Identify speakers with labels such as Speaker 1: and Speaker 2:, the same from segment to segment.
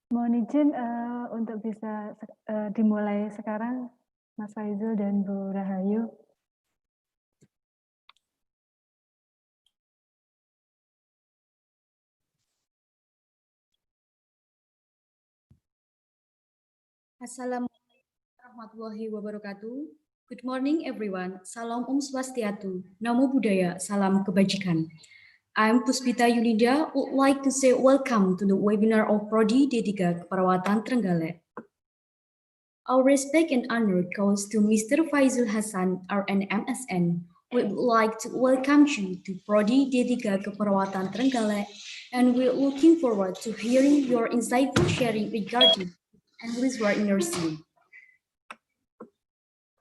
Speaker 1: Mohon izin untuk bisa dimulai sekarang, Mas Faizul dan Bu Rahayu.
Speaker 2: Assalamualaikum warahmatullahi wabarakatuh. Good morning everyone. Salam Swastiastu. Namo Buddhaya. Salam kebajikan. I'm Puspita Yuninda. Would like to say welcome to the webinar of Prodi D3 Keperawatan Trenggalek. Our respect and honor goes to Mr. Faizul Hasan, RN MSN. We would like to welcome you to Prodi D3 Keperawatan Trenggalek, and we're looking forward to hearing your insightful sharing regarding English writing nursing.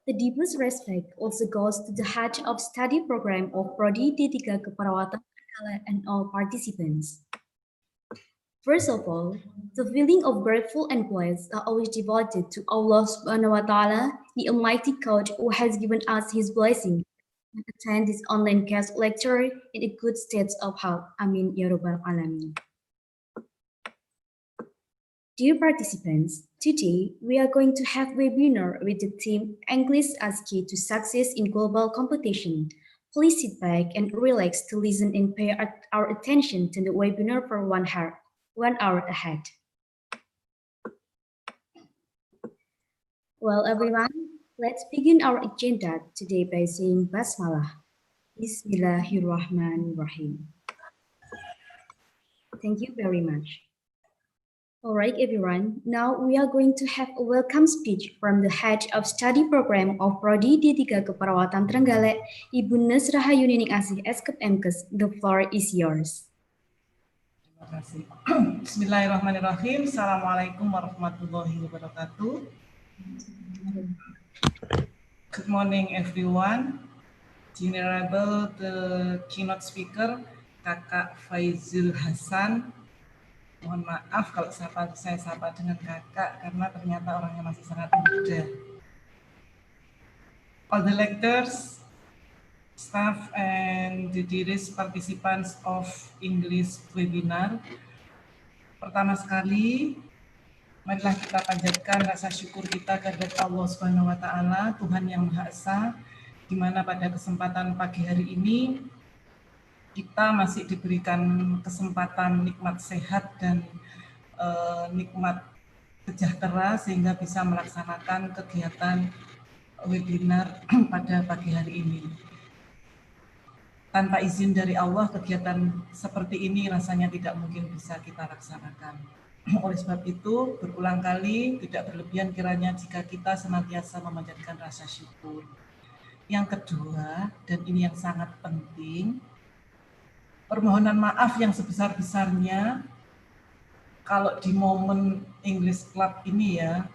Speaker 2: The deepest respect also goes to the head of study program of Prodi D3 Keperawatan Trenggalek and all participants. First of all, the feeling of grateful and blessed are always devoted to Allah Subhanahu wa Ta'ala, the Almighty God who has given us His blessing to attend this online guest lecture in a good state of health. Amin Ya Rabbal Alamin. Dear participants, today we are going to have a webinar with the theme English as Key to Success in Global Competition. Please sit back and relax to listen and pay our attention to the webinar for 1 hour ahead. Well, everyone, let's begin our agenda today by saying Basmalah. Bismillahirrahmanirrahim. Thank you very much. All right, everyone. Now we are going to have a welcome speech from the head of study program of Prodi D3 Keperawatan Trenggalek, Ibu Nes Rahayu Nining Asih SKPMkes. The floor is yours.
Speaker 3: Terima kasih. Bismillahirrahmanirrahim. Assalamualaikum warahmatullahi wabarakatuh. Good morning, everyone. Venerable the keynote speaker, Kakak Faizul Hasan. Mohon maaf kalau saya sapa dengan kakak karena ternyata orangnya masih sangat muda. All the lectors, staff, and the dearest participants of English webinar. Pertama sekali, marilah kita panjatkan rasa syukur kita kepada Allah Subhanahu wa Ta'ala, Tuhan yang Maha Esa, di mana pada kesempatan pagi hari ini kita masih diberikan kesempatan nikmat sehat dan nikmat sejahtera sehingga bisa melaksanakan kegiatan webinar pada pagi hari ini. Tanpa izin dari Allah, kegiatan seperti ini rasanya tidak mungkin bisa kita laksanakan. Oleh sebab itu, berulang kali tidak berlebihan kiranya jika kita senantiasa memanjatkan rasa syukur. Yang kedua, dan ini yang sangat penting, permohonan maaf yang sebesar-besarnya kalau di momen English Club ini ya,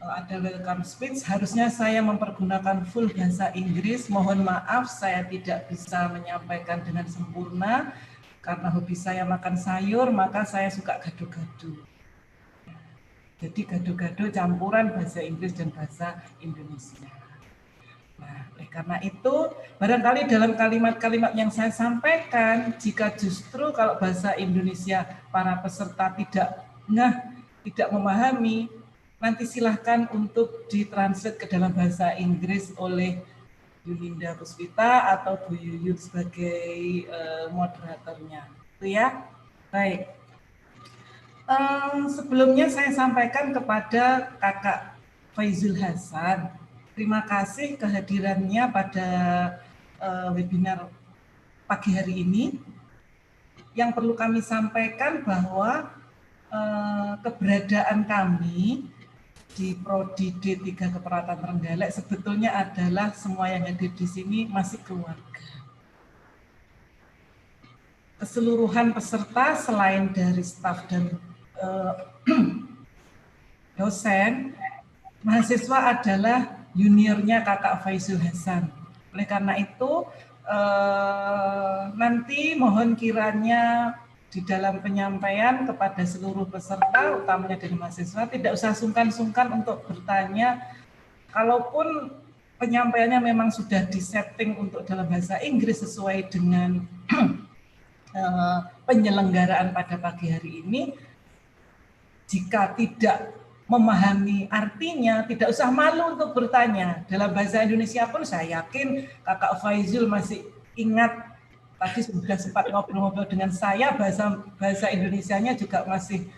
Speaker 3: ada welcome speech, harusnya saya mempergunakan full bahasa Inggris. Mohon maaf saya tidak bisa menyampaikan dengan sempurna, karena hobi saya makan sayur, maka saya suka gado-gado. Jadi gado-gado campuran bahasa Inggris dan bahasa Indonesia. Nah, oleh karena itu, barangkali dalam kalimat-kalimat yang saya sampaikan, jika justru kalau bahasa Indonesia para peserta tidak memahami, nanti silahkan untuk ditranslate ke dalam bahasa Inggris oleh Yuninda Puspita atau Bu Yuyun sebagai moderatornya. Itu ya. Baik. Sebelumnya saya sampaikan kepada Kakak Faizul Hasan. Terima kasih kehadirannya pada webinar pagi hari ini. Yang perlu kami sampaikan bahwa keberadaan kami di Prodi D3 Keperawatan Trenggalek sebetulnya adalah semua yang hadir di sini masih keluarga. Keseluruhan peserta selain dari staf dan dosen, mahasiswa adalah juniornya Kakak Faizul Hasan. Oleh karena itu, nanti mohon kiranya di dalam penyampaian kepada seluruh peserta, utamanya dari mahasiswa, tidak usah sungkan-sungkan untuk bertanya. Kalaupun penyampaiannya memang sudah disetting untuk dalam bahasa Inggris sesuai dengan penyelenggaraan pada pagi hari ini, jika tidak memahami artinya, tidak usah malu untuk bertanya. Dalam bahasa Indonesia pun saya yakin Kakak Faizul masih ingat, tadi sudah sempat ngobrol-ngobrol dengan saya, bahasa Indonesianya juga masih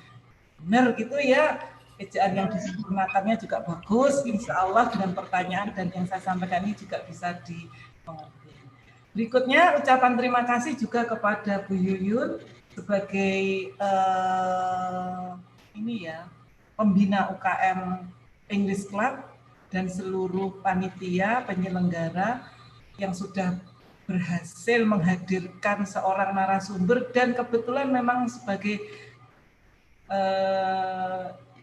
Speaker 3: benar gitu ya, ejaan yang disempurnakannya juga bagus. Insya Allah dengan pertanyaan dan yang saya sampaikan ini juga bisa dimengerti. Berikutnya ucapan terima kasih juga kepada Bu Yuyun sebagai pembina UKM English Club dan seluruh panitia penyelenggara yang sudah berhasil menghadirkan seorang narasumber, dan kebetulan memang sebagai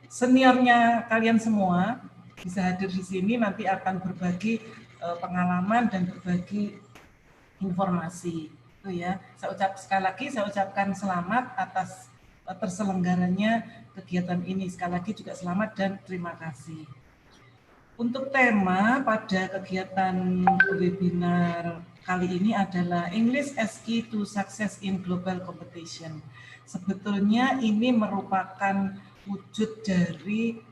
Speaker 3: seniornya kalian semua bisa hadir di sini, nanti akan berbagi pengalaman dan berbagi informasi. Itu ya. Sekali lagi saya ucapkan selamat atas terselenggaranya kegiatan ini. Sekali lagi juga selamat dan terima kasih. Untuk tema pada kegiatan webinar kali ini adalah English as Key to Success in Global Competition. Sebetulnya ini merupakan wujud dari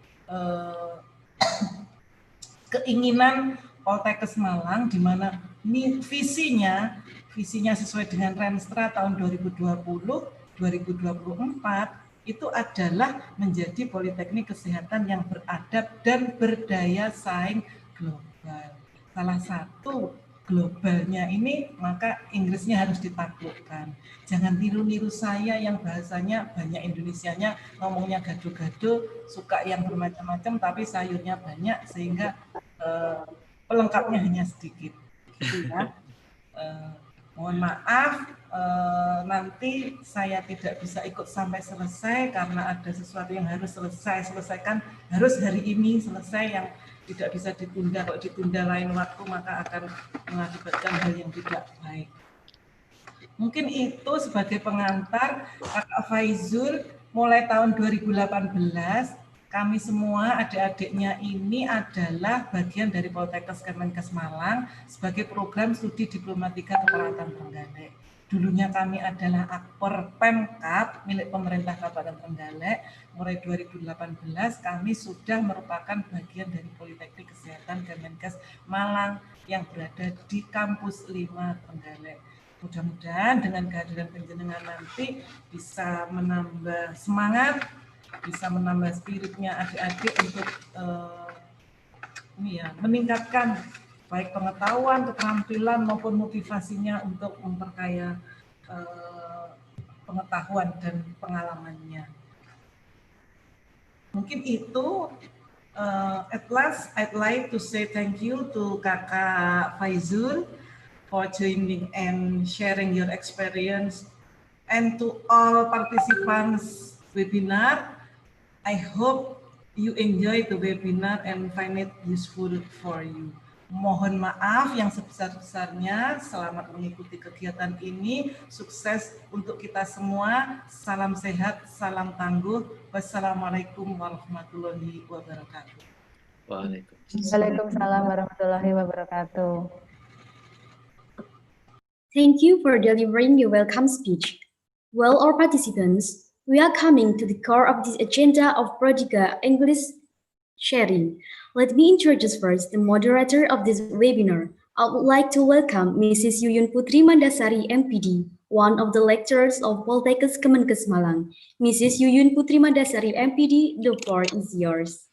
Speaker 3: keinginan Poltekkes Malang, di mana ini visinya sesuai dengan Renstra tahun 2020-2024 itu adalah menjadi politeknik kesehatan yang beradab dan berdaya saing global. Salah satu globalnya ini, maka Inggrisnya harus ditaklukkan. Jangan tiru-niru saya yang bahasanya banyak Indonesianya, ngomongnya gado-gado, suka yang bermacam-macam tapi sayurnya banyak, sehingga pelengkapnya hanya sedikit. Gitu ya. Mohon maaf, nanti saya tidak bisa ikut sampai selesai karena ada sesuatu yang harus selesaikan, harus hari ini selesai, yang tidak bisa ditunda. Kalau ditunda lain waktu maka akan mengakibatkan hal yang tidak baik. Mungkin itu sebagai pengantar. Kakak Faizul, mulai tahun 2018 kami semua adik-adiknya ini adalah bagian dari Poltekkes Kemenkes Malang sebagai program studi diplomatika Keperawatan Trenggalek. Dulunya kami adalah akpor Pemkap milik pemerintah Kabupaten Trenggalek. Mulai 2018 kami sudah merupakan bagian dari Politeknik Kesehatan Kemenkes Malang yang berada di kampus 5 Trenggalek. Mudah-mudahan dengan kehadiran panjenengan nanti bisa menambah semangat, bisa menambah spiritnya adik-adik untuk meningkatkan baik pengetahuan, keterampilan maupun motivasinya untuk memperkaya pengetahuan dan pengalamannya. Mungkin itu. At last, I'd like to say thank you to Kakak Faizul for joining and sharing your experience, and to all participants webinar. I hope you enjoy the webinar and find it useful for you. Mohon maaf yang sebesar-besarnya. Selamat mengikuti kegiatan ini. Sukses untuk kita semua. Salam sehat, salam tangguh. Wassalamualaikum warahmatullahi wabarakatuh.
Speaker 1: Waalaikumsalam warahmatullahi wabarakatuh.
Speaker 2: Thank you for delivering your welcome speech. Well, our participants, we are coming to the core of this agenda of Prodiga English sharing. Let me introduce first the moderator of this webinar. I would like to welcome Mrs. Yuyun Putri Mandasari, M.Pd, one of the lecturers of Poltekkes Kemenkes Malang. Mrs. Yuyun Putri Mandasari, M.Pd, the floor is yours.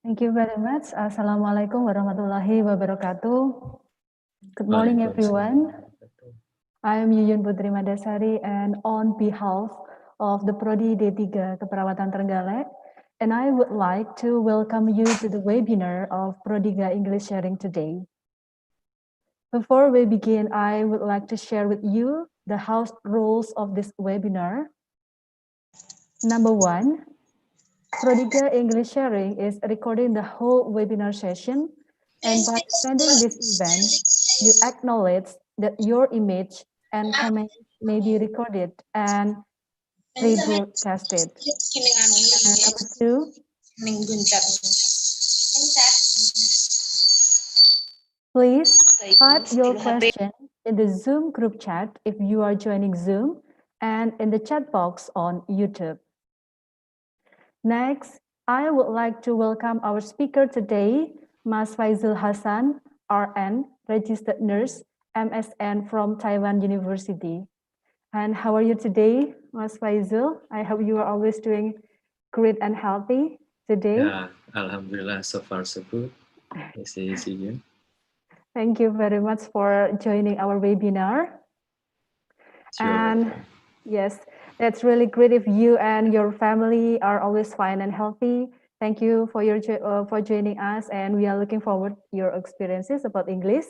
Speaker 1: Thank you very much. Assalamualaikum warahmatullahi wabarakatuh. Good morning, everyone. I am Yuyun Putri Mandasari, and on behalf of the Prodi D3 Keperawatan Trenggalek, and I would like to welcome you to the webinar of Prodiga English Sharing today. Before we begin, I would like to share with you the house rules of this webinar. Number 1, Prodiga English Sharing is recording the whole webinar session, and by attending this event, you acknowledge that your image and comments may be recorded and rebroadcasted. And number 2, Please type your question in the Zoom group chat if you are joining Zoom and in the chat box on YouTube. Next, I would like to welcome our speaker today, Mas Faizul Hasan, RN, registered nurse, MSN from Taiwan University. And how are you today, Mas Faizul? I hope you are always doing great and healthy today.
Speaker 4: Yeah, Alhamdulillah, so far so good. This is Yuyun.
Speaker 1: Thank you very much for joining our webinar. And yes, that's really great if you and your family are always fine and healthy. Thank you for your for joining us, and we are looking forward to your experiences about English.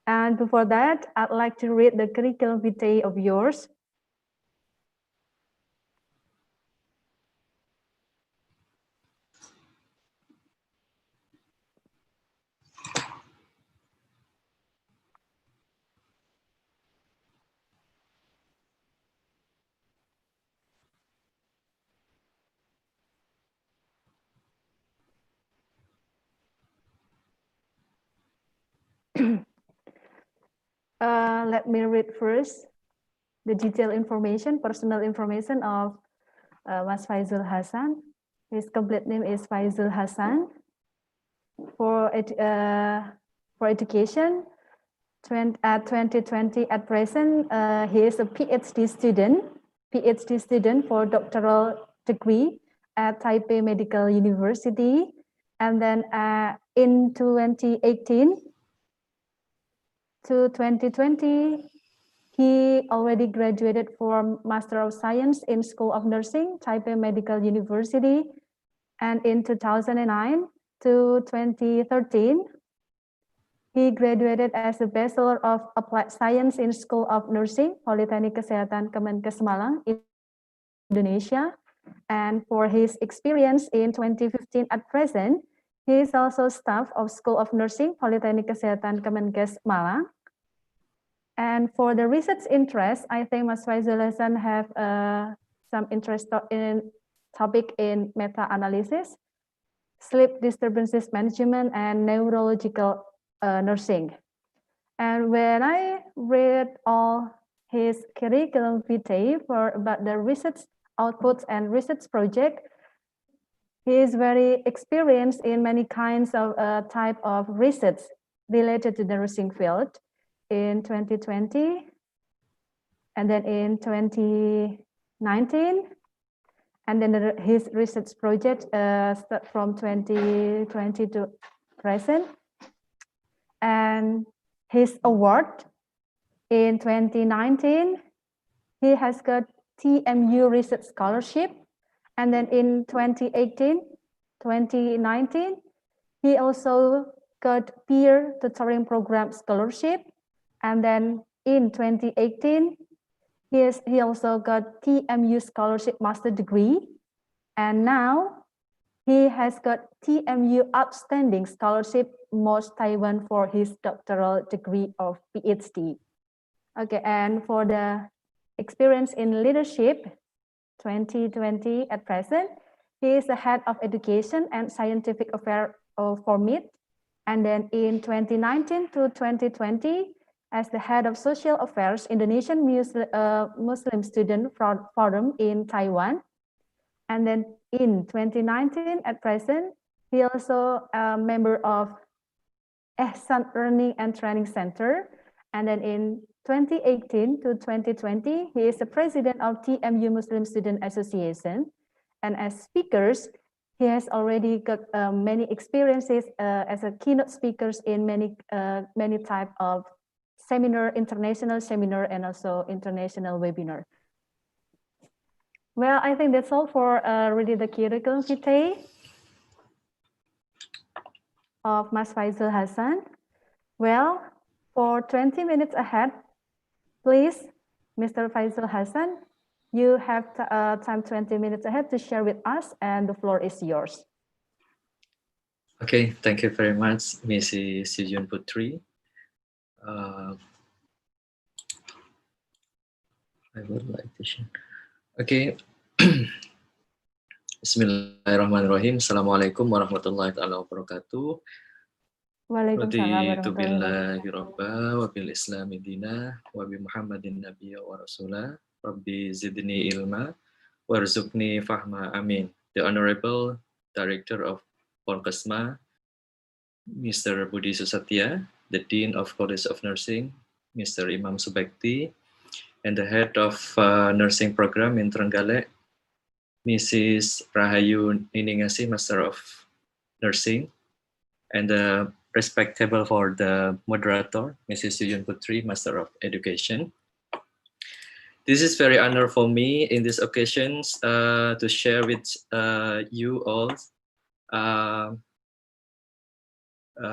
Speaker 1: And before that, I'd like to read the curriculum vitae of yours. Let me read first the detailed information, personal information of Mas Faizul Hasan. His complete name is Faizul Hasan. For education, at 2020 at present, he is a PhD student for doctoral degree at Taipei Medical University. And then in 2018 to 2020, he already graduated from Master of Science in School of Nursing, Taipei Medical University. And in 2009 to 2013, he graduated as a Bachelor of Applied Science in School of Nursing, Politeknik Kesehatan Kemenkes Malang, Indonesia. And for his experience in 2015 at present, he is also staff of School of Nursing, Politeknik Kesehatan Kemenkes Malang. And for the research interest, I think Mas Faizul Hasan have some interest in topic in meta-analysis, sleep disturbances management, and neurological nursing. And when I read all his curriculum vitae for about the research outputs and research project, he is very experienced in many kinds of type of research related to the nursing field in 2020, and then in 2019, and then his research project start from 2020 to present. And his award in 2019, he has got TMU Research Scholarship. And then in 2018, 2019, he also got Peer Tutoring Program Scholarship. And then in 2018, he also got TMU Scholarship Master Degree. And now he has got TMU Outstanding Scholarship MOS Taiwan for his doctoral degree of PhD. Okay, and for the experience in leadership, 2020 at present, he is the head of education and scientific affairs for MIT. And then in 2019 to 2020, as the head of social affairs, Indonesian Muslim Student Forum in Taiwan. And then in 2019 at present, he also a member of Ehsan Learning and Training Center. And then in 2018 to 2020, he is the president of TMU Muslim Student Association. And as speakers, he has already got many experiences as a keynote speakers in many type of seminar, international seminar, and also international webinar. Well, I think that's all for reading the curriculum vitae of Mas Faizul Hasan. Well, for 20 minutes ahead, please, Mr. Faizul Hasan, you have time 20 minutes ahead to share with us, and the floor is yours.
Speaker 4: Okay, thank you very much, Mrs. Yuyun Putri. I would like to share. Okay. Bismillahirrahmanirrahim. Assalamualaikum warahmatullahi wabarakatuh.
Speaker 1: Waalaikumsalam
Speaker 4: Raditu
Speaker 1: warahmatullahi
Speaker 4: billahi
Speaker 1: wabarakatuh.
Speaker 4: robba wa bil islami dina wa bi muhammadin nabiyya wa rasulah. Rabbi zidni ilma warzuqni fahma. Amin. The Honorable Director of Polkesma, Mr. Budi Susatya, the Dean of College of Nursing, Mr. Imam Subekti, and the Head of Nursing Program in Trenggalek, Mrs. Rahayu Niningasi, Master of Nursing, and the respectable for the moderator, Mrs. Yuyun Putri, Master of Education. This is very honor for me in this occasion to share with you all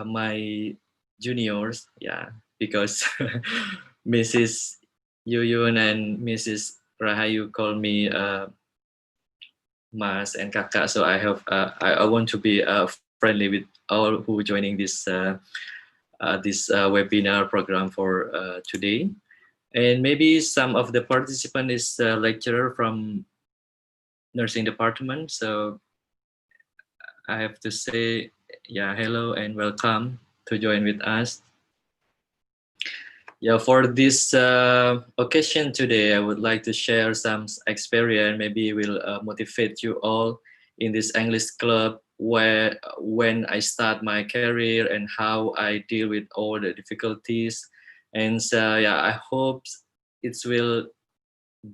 Speaker 4: my juniors, because Mrs. Yuyun and Mrs. Rahayu call me Mas and Kakak, so I have I want to be friendly with all who joining this webinar program for today, and maybe some of the participant is a lecturer from nursing department, so I have to say hello and welcome to join with us. For this occasion today, I would like to share some experience. Maybe will motivate you all in this English club where when I start my career and how I deal with all the difficulties. And I hope it will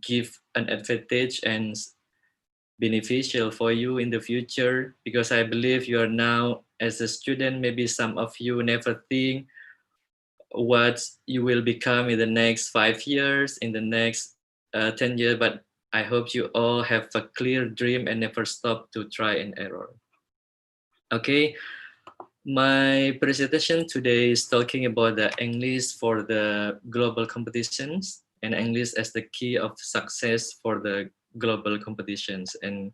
Speaker 4: give an advantage and beneficial for you in the future, because I believe you are now as a student, maybe some of you never think what you will become in the next 5 years, in the next 10 years, but I hope you all have a clear dream and never stop to try and error. Okay, my presentation today is talking about the English for the global competitions and English as the key of success for the global competitions. And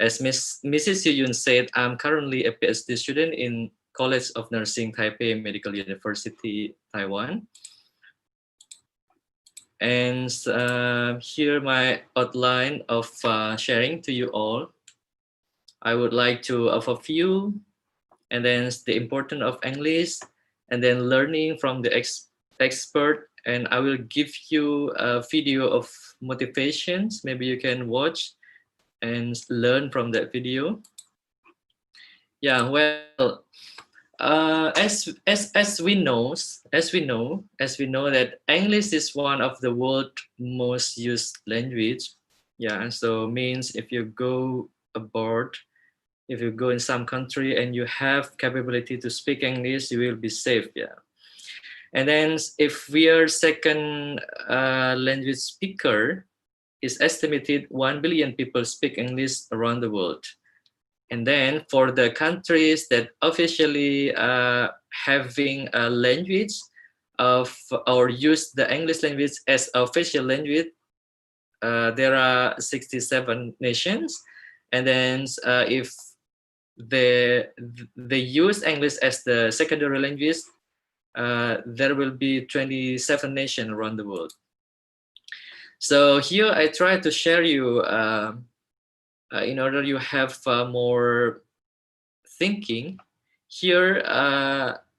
Speaker 4: as Mrs. Yuyun said, I'm currently a PhD student in College of Nursing, Taipei Medical University, Taiwan. And here my outline of sharing to you all. I would like to overview, and then the importance of English, and then learning from the expert. And I will give you a video of motivations. Maybe you can watch and learn from that video. Well, as we know that English is one of the world's most used language. So means if you go abroad, if you go in some country and you have capability to speak English, you will be safe. And then if we are second language speaker, it's estimated 1 billion people speak English around the world. And then for the countries that officially having a language of or use the English language as official language, there are 67 nations. And then if they use English as the secondary language, there will be 27 nations around the world. So here I try to share you in order you have more thinking. Here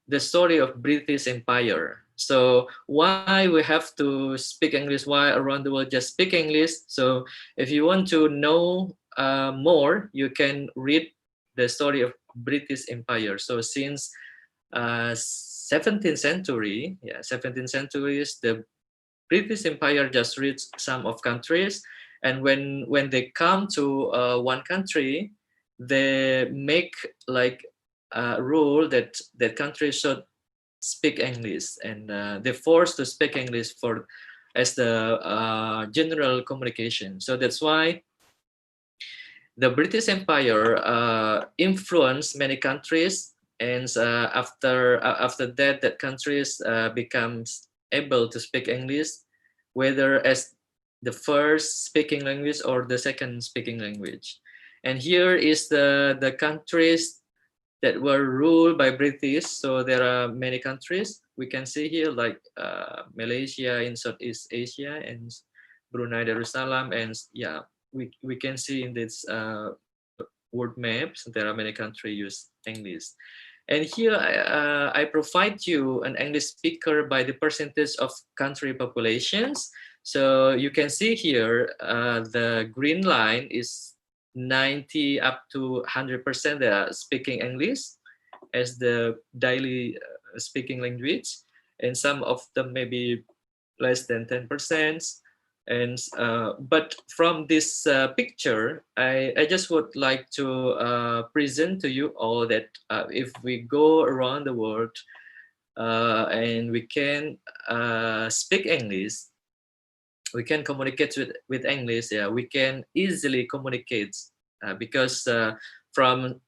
Speaker 4: the story of British Empire. So why we have to speak English, why around the world just speak English. So if you want to know more, you can read the story of British Empire. So since 17th century, 17th centuries, the British Empire just reached some of countries, and when they come to one country, they make like a rule that countries should speak English, and they're forced to speak English for as the general communication. So that's why the British Empire influenced many countries, and after that countries becomes able to speak English, whether as the first speaking language or the second speaking language. And here is the countries that were ruled by British. So there are many countries we can see here, like Malaysia in Southeast Asia, and Brunei Darussalam, and we can see in this world maps. There are many countries use English. And here I provide you an English speaker by the percentage of country populations. So you can see here, the green line is 90 up to 100% they are speaking English as the daily speaking language. And some of them maybe less than 10%. And but from this picture, I just would like to present to you all that if we go around the world and we can speak English, we can communicate with English. Yeah, we can easily communicate because from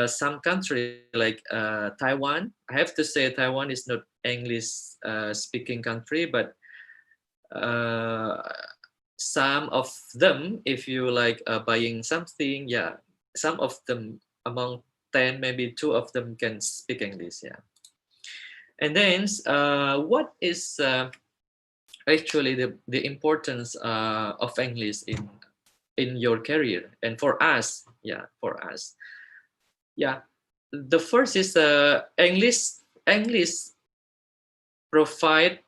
Speaker 4: some country like Taiwan, I have to say Taiwan is not English speaking country, but some of them, if you like buying something, yeah, some of them among 10, maybe 2 of them can speak English. Yeah. And then what is actually the importance of English in your career and for us? Yeah, for us. Yeah, the first is English provide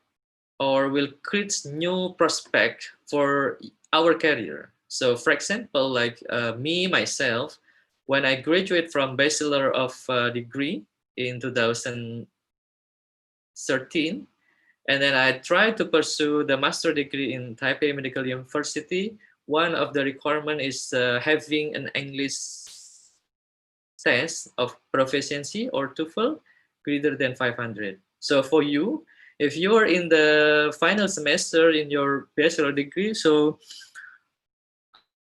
Speaker 4: or will create new prospect for our career. So for example, like me, myself, when I graduate from Bachelor of Degree in 2013, and then I tried to pursue the master degree in Taipei Medical University, one of the requirement is having an English test of proficiency or TOEFL greater than 500. So for you, if you are in the final semester in your bachelor degree, so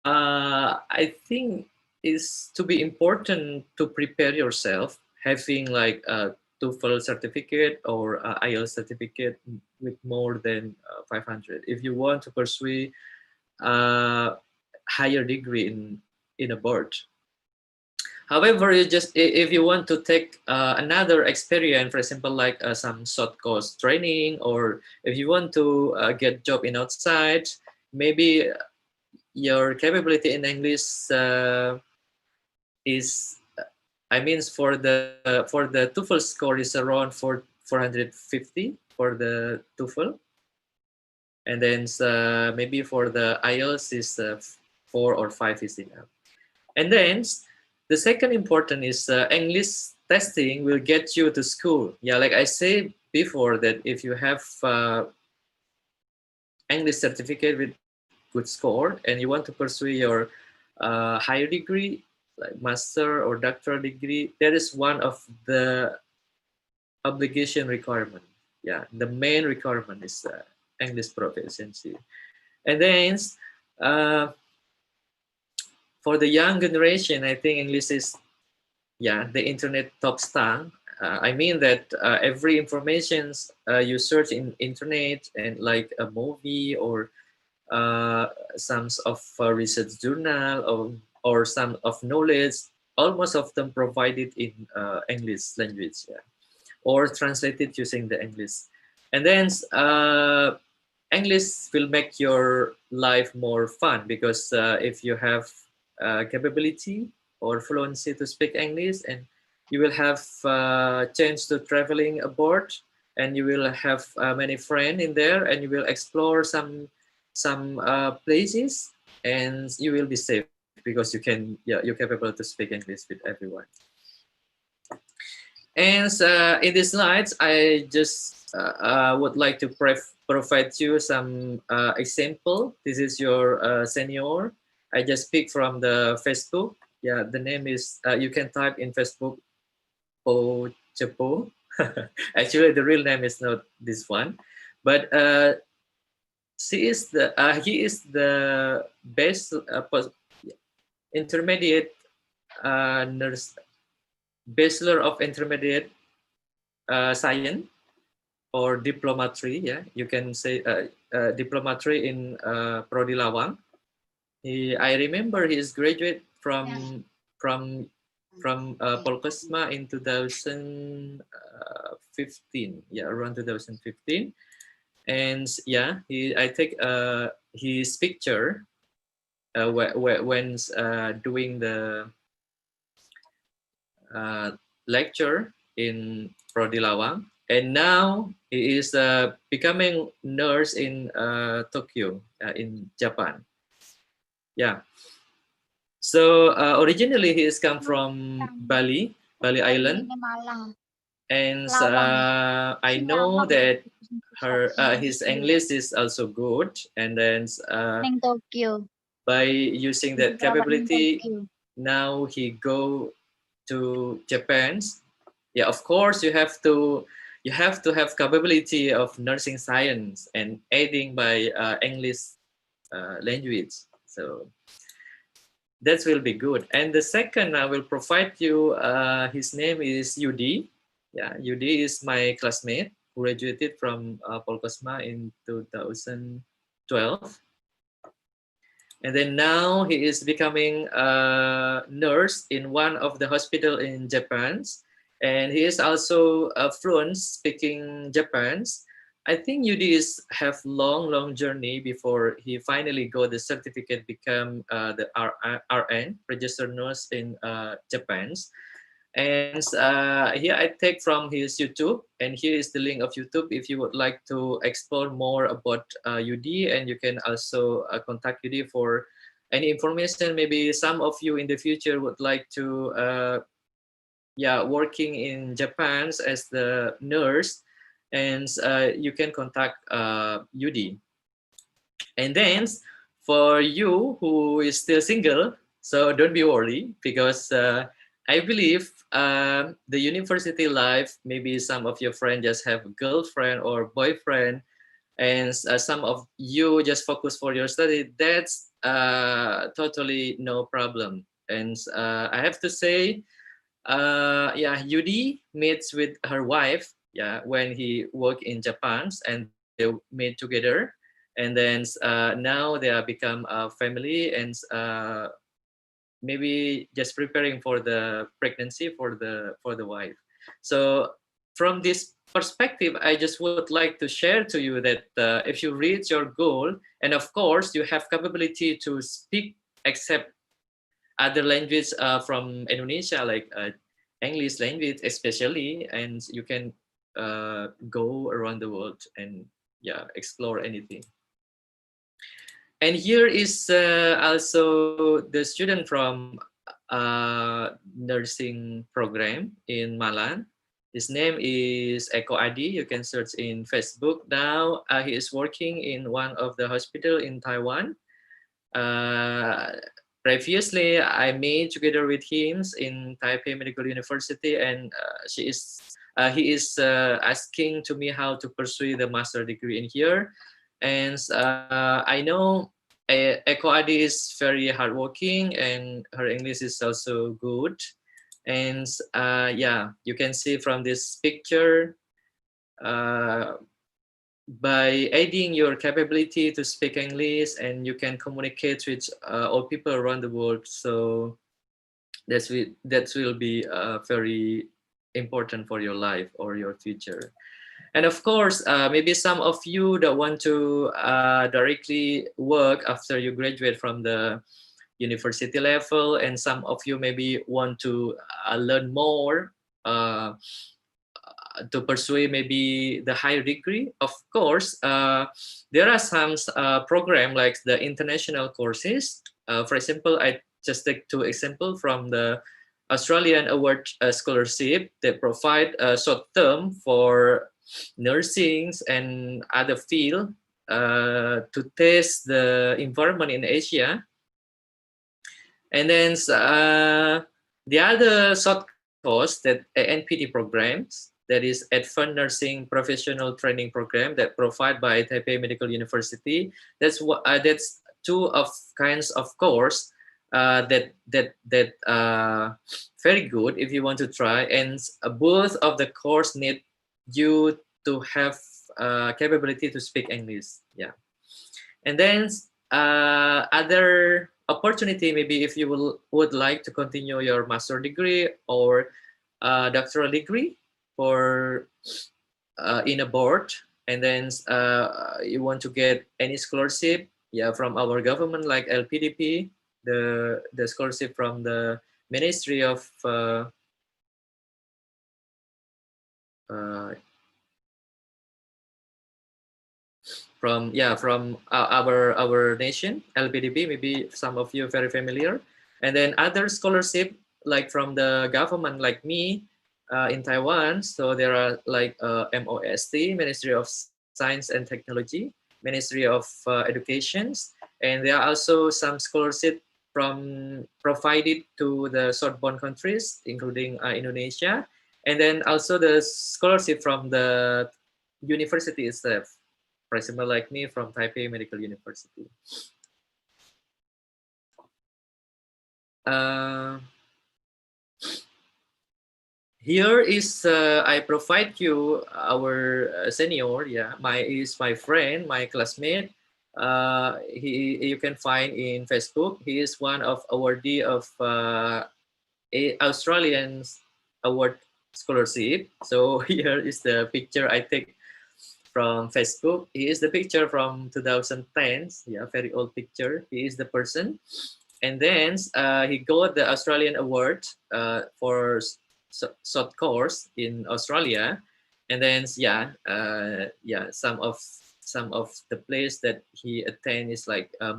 Speaker 4: I think it's to be important to prepare yourself, having like a TOEFL certificate or IELTS certificate with more than 500. If you want to pursue a higher degree in a board. However, if you want to take another experience, for example, like some short course training, or if you want to get job in outside, maybe your capability in English is, I mean, for the TOEFL score is around 450 for the TOEFL, and then maybe for the IELTS is 4 or 5 is enough. And then the second important is English testing will get you to school. Yeah, like I said before, that if you have English certificate with good score and you want to pursue your higher degree, like master or doctoral degree, that is one of the obligation requirement. Yeah, the main requirement is English proficiency. And then for the young generation, I think English is, yeah, the internet top tongue. I mean that every information you search in internet and like a movie or some of research journal or some of knowledge, almost of them provided in English language, yeah, or translated using the English. And then English will make your life more fun because if you have capability or fluency to speak English, and you will have chance to traveling abroad, and you will have many friends in there, and you will explore some places, and you will be safe because you can, yeah, you're capable to speak English with everyone. And in these slides, I just would like to provide you some example. This is your senior. I just picked from the Facebook. Yeah, the name is, you can type in Facebook, Po Chepo. Actually, the real name is not this one, but he is the best intermediate nurse, Bachelor of Intermediate Science or Diplomatry. Yeah, you can say Diplomatry in Prodi Lawang. I remember he is graduate from Polkesma in 2015. Yeah, around 2015. And yeah, I take his picture when doing the lecturer in Prodi Lawang, and now he is becoming nurse in Tokyo, in Japan. Yeah. So originally he is come from Bali Island, and I know that his English is also good, and then by using that capability, now he go to Japan. Yeah, of course you have to have capability of nursing science and aiding by English language. So that will be good. And the second, I will provide you, his name is Yudi. Yeah, Yudi is my classmate, graduated from Polkesma in 2012. And then now he is becoming a nurse in one of the hospital in Japan. And he is also fluent speaking Japanese. I think Yudi is have long journey before he finally got the certificate, become the RN, registered nurse in Japan. And here I take from his YouTube, and here is the link of YouTube if you would like to explore more about UD, and you can also contact UD for any information. Maybe some of you in the future would like to working in Japan as the nurse, and you can contact UD. And then for you who is still single, so don't be worried, because I believe the university life, maybe some of your friends just have a girlfriend or boyfriend, and some of you just focus for your study. That's totally no problem. And I have to say, Yudi meets with her wife, when he worked in Japan, and they met together, and then now they are become a family, and maybe just preparing for the pregnancy for the wife. So from this perspective, I just would like to share to you that if you reach your goal, and of course you have capability to speak except other language from Indonesia, like English language especially, and you can go around the world and explore anything. And here is also the student from nursing program in Malang. His name is Eko Adi. You can search in Facebook. Now he is working in one of the hospital in Taiwan. Previously, I met together with him in Taipei Medical University, and he is asking to me how to pursue the master degree in here. And I know Eko Adi is very hardworking, and her English is also good. And you can see from this picture, by adding your capability to speak English, and you can communicate with all people around the world. So that will be very important for your life or your future. And of course, maybe some of you that want to directly work after you graduate from the university level, and some of you maybe want to learn more to pursue maybe the higher degree. Of course, there are some program like the international courses. For example, I just take two examples from the Australian Award Scholarship. They provide a short term for nursing and other field to test the environment in Asia. And then the other short course, that M.Pd programs, that is Advanced Nursing Professional Training Program that provide by Taipei Medical University. That's what that's two of kinds of course that very good if you want to try. And both of the course need you to have capability to speak English. Yeah, and then other opportunity, maybe if you would like to continue your master degree or doctoral degree for in a board, and then you want to get any scholarship from our government like LPDP, the scholarship from the Ministry of our nation, LPDP. Maybe some of you are very familiar. And then other scholarship like from the government, like me in Taiwan. So there are like MOST, Ministry of Science and Technology, Ministry of Education, and there are also some scholarship from provided to the short-born countries, including Indonesia, and then also the scholarship from the university itself. For example, like me from Taipei Medical University. Here is I provide you our senior, yeah, is my friend, my classmate. You can find in Facebook. He is one of awardee of Australian award scholarship. So here is the picture I take from Facebook. He is the picture from 2010. Yeah, very old picture. He is the person. And then he got the Australian award for short course in Australia. And then some of the place that he attend is like a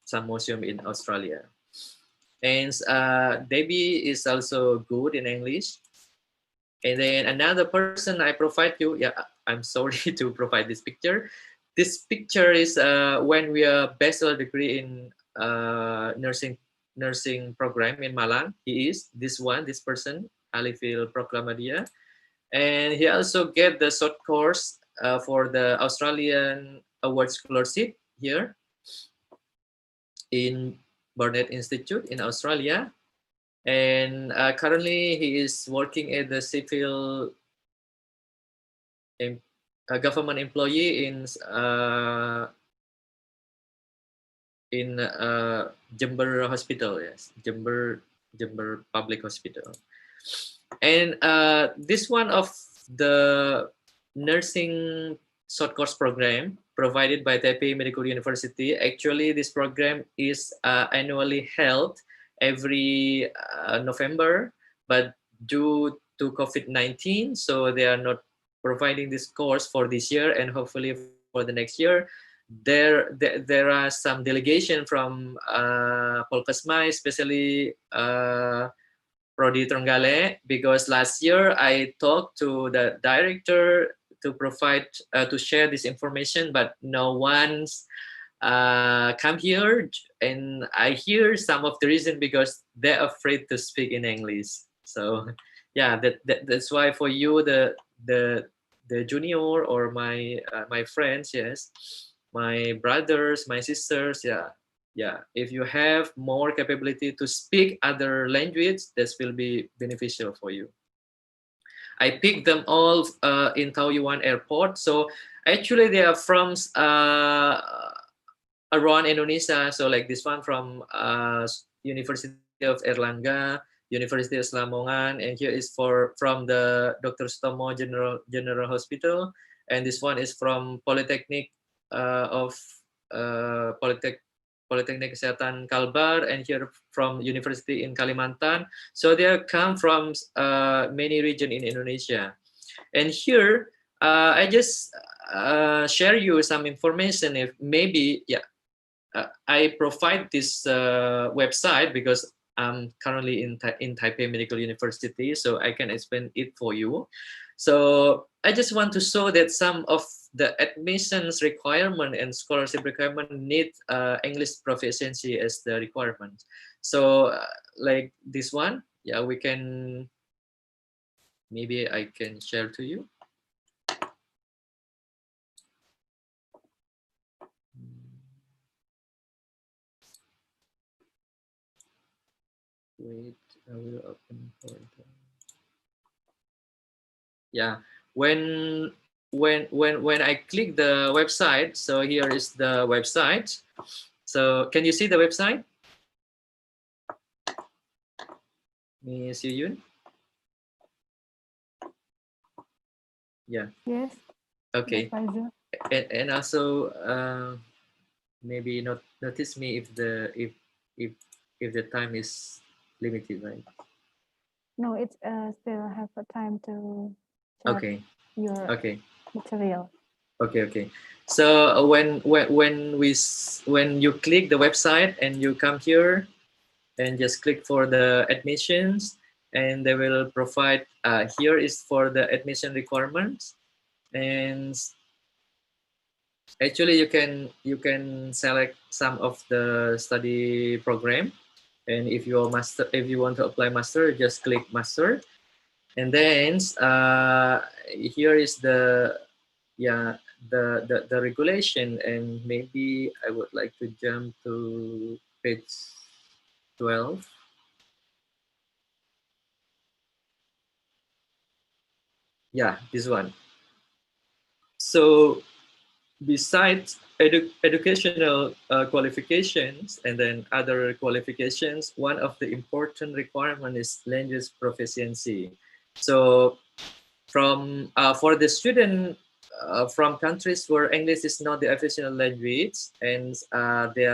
Speaker 4: some museum in Australia. And Debbie is also good in English. And then another person I provide you, yeah, I'm sorry to provide this picture. This picture is when we are bachelor degree in nursing program in Malang. He is this person, Alifil Proklamadia. And he also get the short course for the Australian award scholarship here in Barnett Institute in Australia. And currently he is working as the civil government employee in Jember Hospital, yes, Jember Public Hospital. And this one of the nursing short course program provided by Taipei Medical University. Actually, this program is annually held every November, but due to COVID-19, so they are not providing this course for this year, and hopefully for the next year. There are some delegation from Polkesma, especially Prodi Trenggalek, because last year I talked to the director to provide to share this information, but no one's come here, and I hear some of the reason because they're afraid to speak in English. So yeah, that's why for you the junior or my my friends, yes, my brothers, my sisters, yeah, if you have more capability to speak other language, this will be beneficial for you. I picked them all in Taoyuan airport. So actually they are from around Indonesia. So like this one from University of Erlangga, University of Lamongan, and here is from the Dr. Stomo General Hospital, and this one is from Polytechnic of Polytechnic Kesehatan Kalbar, and here from University in Kalimantan. So they come from many regions in Indonesia. And here I just share you some information. If maybe, yeah, I provide this website because I'm currently in Taipei Medical University, so I can explain it for you. So I just want to show that some of the admissions requirement and scholarship requirement need English proficiency as the requirement. So like this one, yeah, we can, maybe I can share to you. Wait, I will open for the... Yeah, when I click the website, so here is the website. So can you see the website, Miss Yuyun? Yeah.
Speaker 1: Yes.
Speaker 4: Okay.
Speaker 1: Yes,
Speaker 4: and also maybe not notice me if the time is limited, right?
Speaker 1: No, it's still have a time to
Speaker 4: Okay.
Speaker 1: your
Speaker 4: Okay.
Speaker 1: material.
Speaker 4: Okay. So when you click the website and you come here and just click for the admissions, and they will provide here is for the admission requirements, and actually you can select some of the study program, and if you want to apply master, just click master, and then here is the the regulation, and maybe I would like to jump to page 12. Yeah, this one. So besides educational qualifications and then other qualifications, one of the important requirement is language proficiency. So from for the student from countries where English is not the official language, and they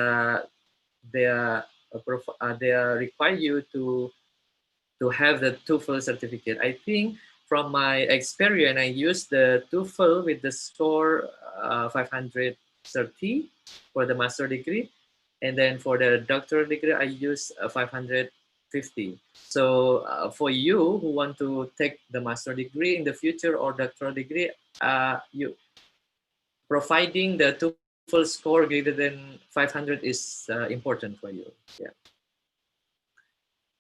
Speaker 4: require you to have the TOEFL certificate. I think from my experience, I used the TOEFL with the score 530 for the master degree, and then for the doctoral degree, I used 550. So for you who want to take the master degree in the future or doctoral degree, you providing the TOEFL score greater than 500 is important for you. Yeah.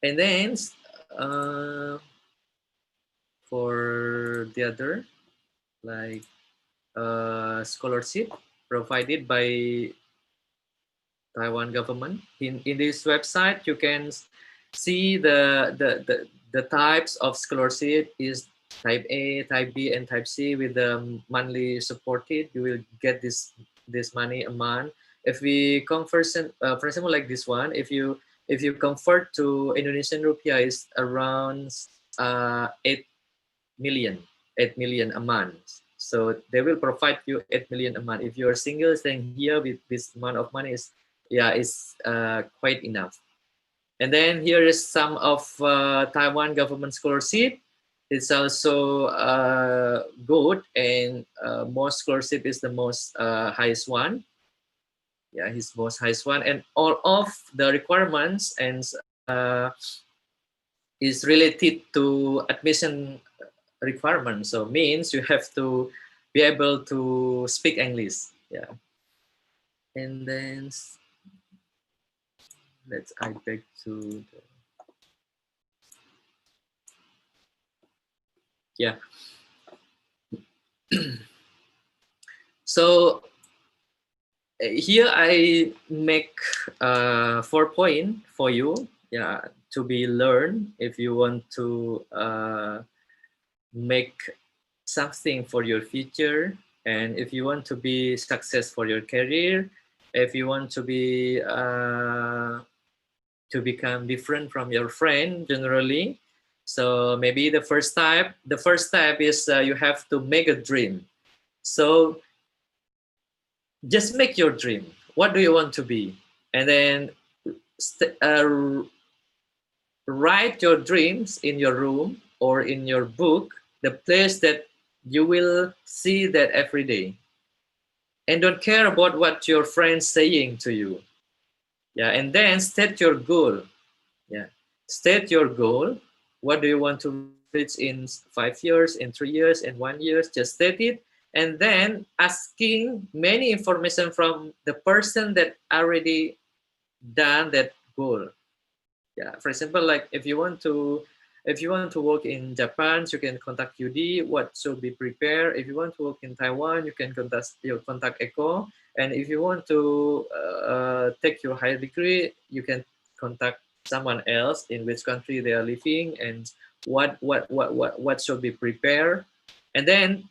Speaker 4: And then for the other, like scholarship provided by Taiwan government. In this website, you can see the types of scholarship is type A, type B, and type C with the monthly supported. You will get this money a month. If we convert, for example, like this one, if you convert to Indonesian rupiah, is around 8 million a month. So they will provide you 8 million a month. If you're single, staying here with this amount of money is quite enough. And then here is some of Taiwan government scholarship. It's also good, and most scholarship is the most highest one. Yeah, his most highest one, and all of the requirements and is related to admission requirement. So means you have to be able to speak English. Yeah. And then let's I back to the, yeah. So here I make 4 points for you, yeah, to be learned if you want to make something for your future, and if you want to be success for your career, if you want to be to become different from your friend generally. So maybe the first step is you have to make a dream. So just make your dream. What do you want to be? And then write your dreams in your room or in your book, the place that you will see that every day. And don't care about what your friends saying to you. Yeah, and then state your goal. Yeah, state your goal. What do you want to reach in 5 years, in 3 years, in 1 year? Just state it, and then asking many information from the person that already done that goal. Yeah, for example, like if you want to work in Japan, you can contact UD. What should be prepared? If you want to work in Taiwan, you can contact ECO. And if you want to take your higher degree, you can contact someone else in which country they are living and what should be prepared. And then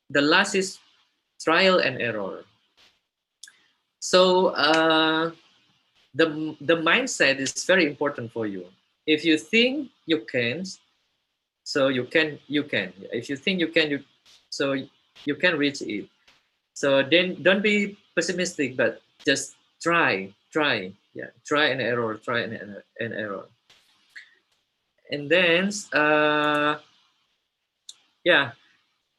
Speaker 4: the last is trial and error. So the mindset is very important for you. If you think you can, so you can. If you think you can, so you can reach it. So then don't be pessimistic, but just try. Yeah, try and error. And then yeah,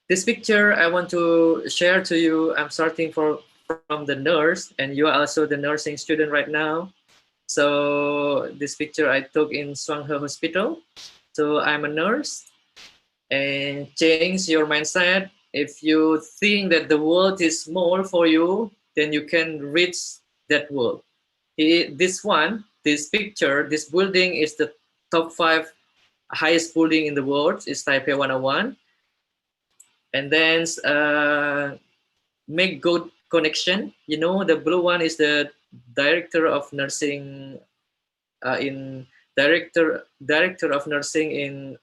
Speaker 4: this picture I want to share to you. I'm starting from the nurse, and you are also the nursing student right now. So this picture I took in Swanghe Hospital. So I'm a nurse, and change your mindset. If you think that the world is small for you, then you can reach that world. This picture, this building is the top 5 highest building in the world. It's Taipei 101. And then make good connection. You know, the blue one is the director of nursing director of nursing in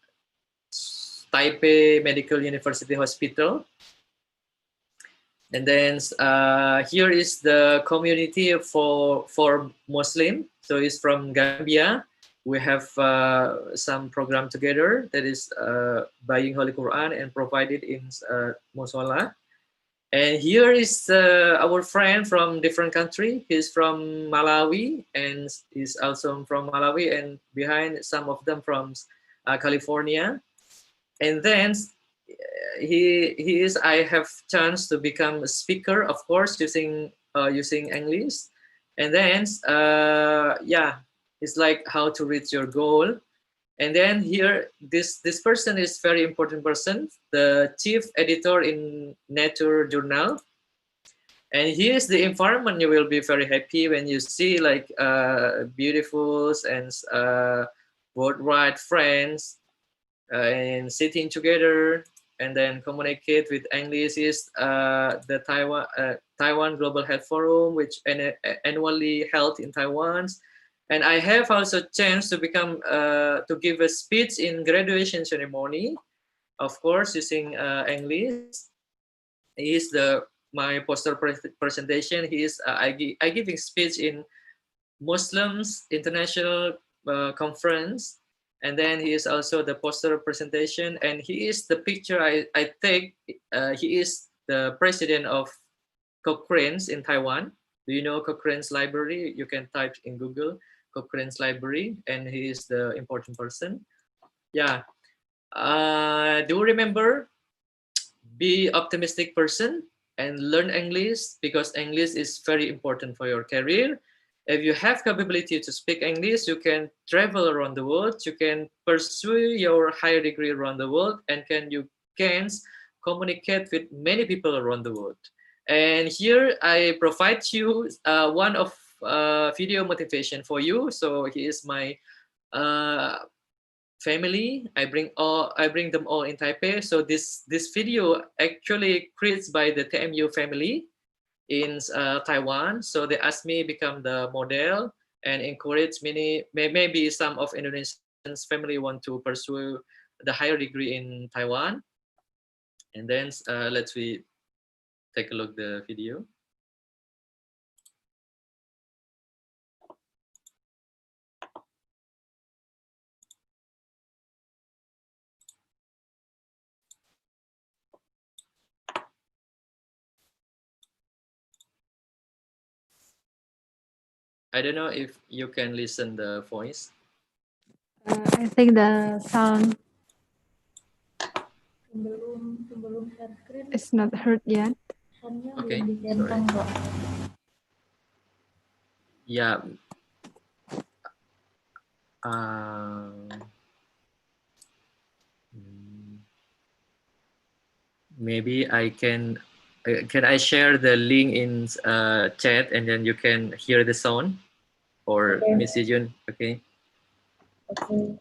Speaker 4: Taipei Medical University Hospital. And then here is the community for Muslim. So it's from Gambia. We have some program together that is buying Holy Quran and provided in Musola. And here is our friend from different country. He's from Malawi, and he's also from Malawi, and behind some of them from California. And then I have chance to become a speaker, of course, using English. And then yeah, it's like how to reach your goal. And then here, this person is very important person, the chief editor in Nature Journal. And here's the environment. You will be very happy when you see like beautiful and worldwide friends and sitting together and then communicate with English. Is the Taiwan Global Health Forum, which annually held in Taiwan. And I have also chance to become to give a speech in graduation ceremony, of course, using English. Is my poster presentation. I giving speech in Muslims International Conference, and then he is also the poster presentation, and he is the picture I take. He is the president of Cochrane's in Taiwan. Do you know Cochrane's library? You can type in Google Cochrane's library, and he is the important person. Yeah. Do you remember? Be optimistic person and learn English, because English is very important for your career. If you have capability to speak English, you can travel around the world. You can pursue your higher degree around the world, and you can communicate with many people around the world. And here I provide you one of video motivation for you. So he is my family. I bring them all in Taipei. So this video actually created by the TMU family in Taiwan. So they asked me become the model and encourage maybe some of Indonesians family want to pursue the higher degree in Taiwan. And then let's take a look the video. I don't know if you can listen the voice.
Speaker 1: I think the sound is not heard yet.
Speaker 4: Okay, sorry. Yeah. Maybe I can I share the link in chat, and then you can hear the sound, or okay. Miss Yuyun, okay? Okay.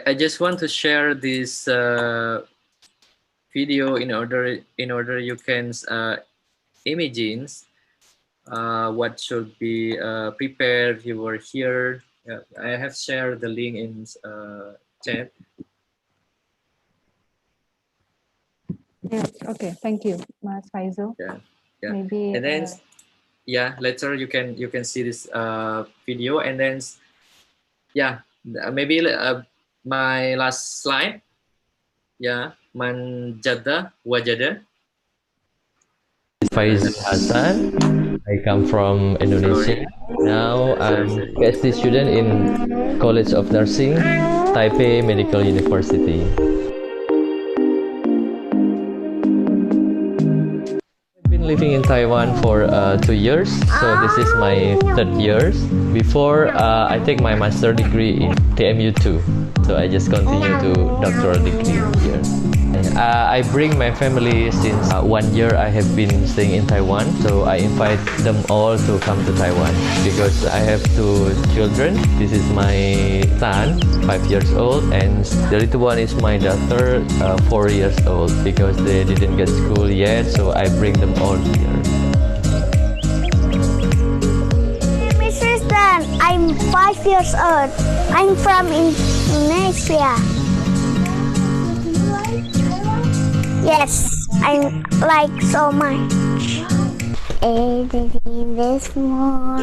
Speaker 4: I just want to share this video in order you can imagine what should be prepared. You were here. I have shared the link in chat.
Speaker 1: Yes. Okay. Thank you, Mas Faizul.
Speaker 4: Yeah.
Speaker 1: Maybe.
Speaker 4: And then, yeah, later you can see this video, and then, yeah, maybe my last slide. Yeah, Manjada Wajada.
Speaker 5: Faizul Hasan. I come from Indonesia. Now I'm PhD student in College of Nursing, Taipei Medical University. been living in Taiwan for 2 years, so this is my third year. Before, I take my master degree in TMU2, so I just continue to doctoral degree here. I bring my family since 1 year I have been staying in Taiwan, so I invite them all to come to Taiwan because I have 2 children. This is my son, 5 years old, and the little one is my daughter, 4 years old, because they didn't get school yet, so I bring them all here.
Speaker 6: Mrs. Dan, I'm 5 years old. I'm from Indonesia. Yes, I like so much. Everything this more,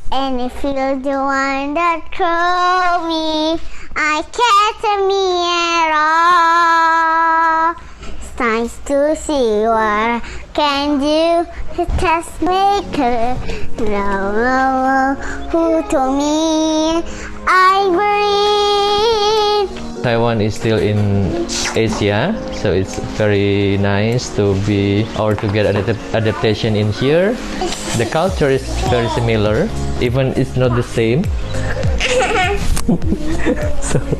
Speaker 6: and if you're the one that throw me, I can't me at all. It's nice to see what can do the test maker. No, who told me I breathe.
Speaker 5: Taiwan is still in Asia, so it's very nice to be or to get an adaptation in here. The culture is very similar, even it's not the same. Sorry.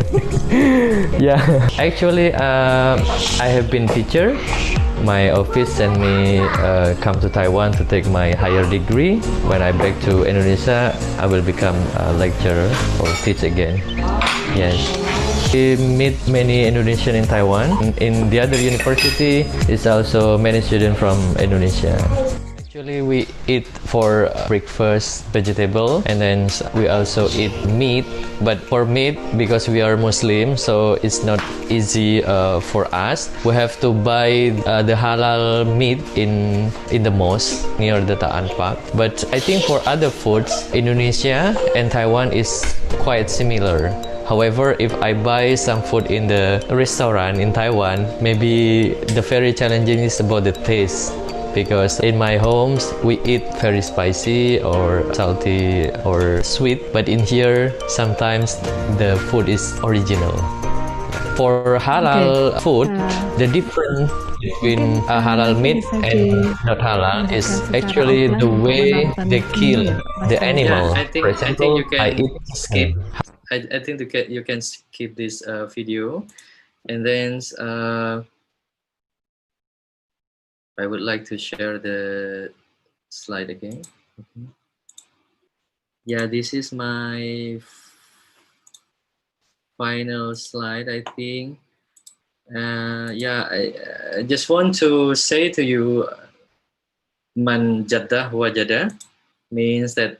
Speaker 5: Yeah, actually, I have been teacher. My office sent me come to Taiwan to take my higher degree. When I back to Indonesia, I will become a lecturer or teach again. Yes. We meet many Indonesian in Taiwan. In the other university, is also many students from Indonesia. Actually, we eat for breakfast vegetable, and then we also eat meat. But for meat, because we are Muslim, so it's not easy for us. We have to buy the halal meat in the mosque near the Ta'an Park. But I think for other foods, Indonesia and Taiwan is quite similar. However, if I buy some food in the restaurant in Taiwan, maybe the very challenging is about the taste. Because in my homes, we eat very spicy or salty or sweet. But in here, sometimes the food is original. For halal food, the difference between a halal meat and not halal is actually the way they kill the animal.
Speaker 4: Yeah,
Speaker 5: For example,
Speaker 4: you
Speaker 5: I
Speaker 4: can
Speaker 5: eat
Speaker 4: skip. I think you can skip this video, and then I would like to share the slide again. Yeah, this is my final slide, I think. Yeah, I just want to say to you, man jaddah wajada means that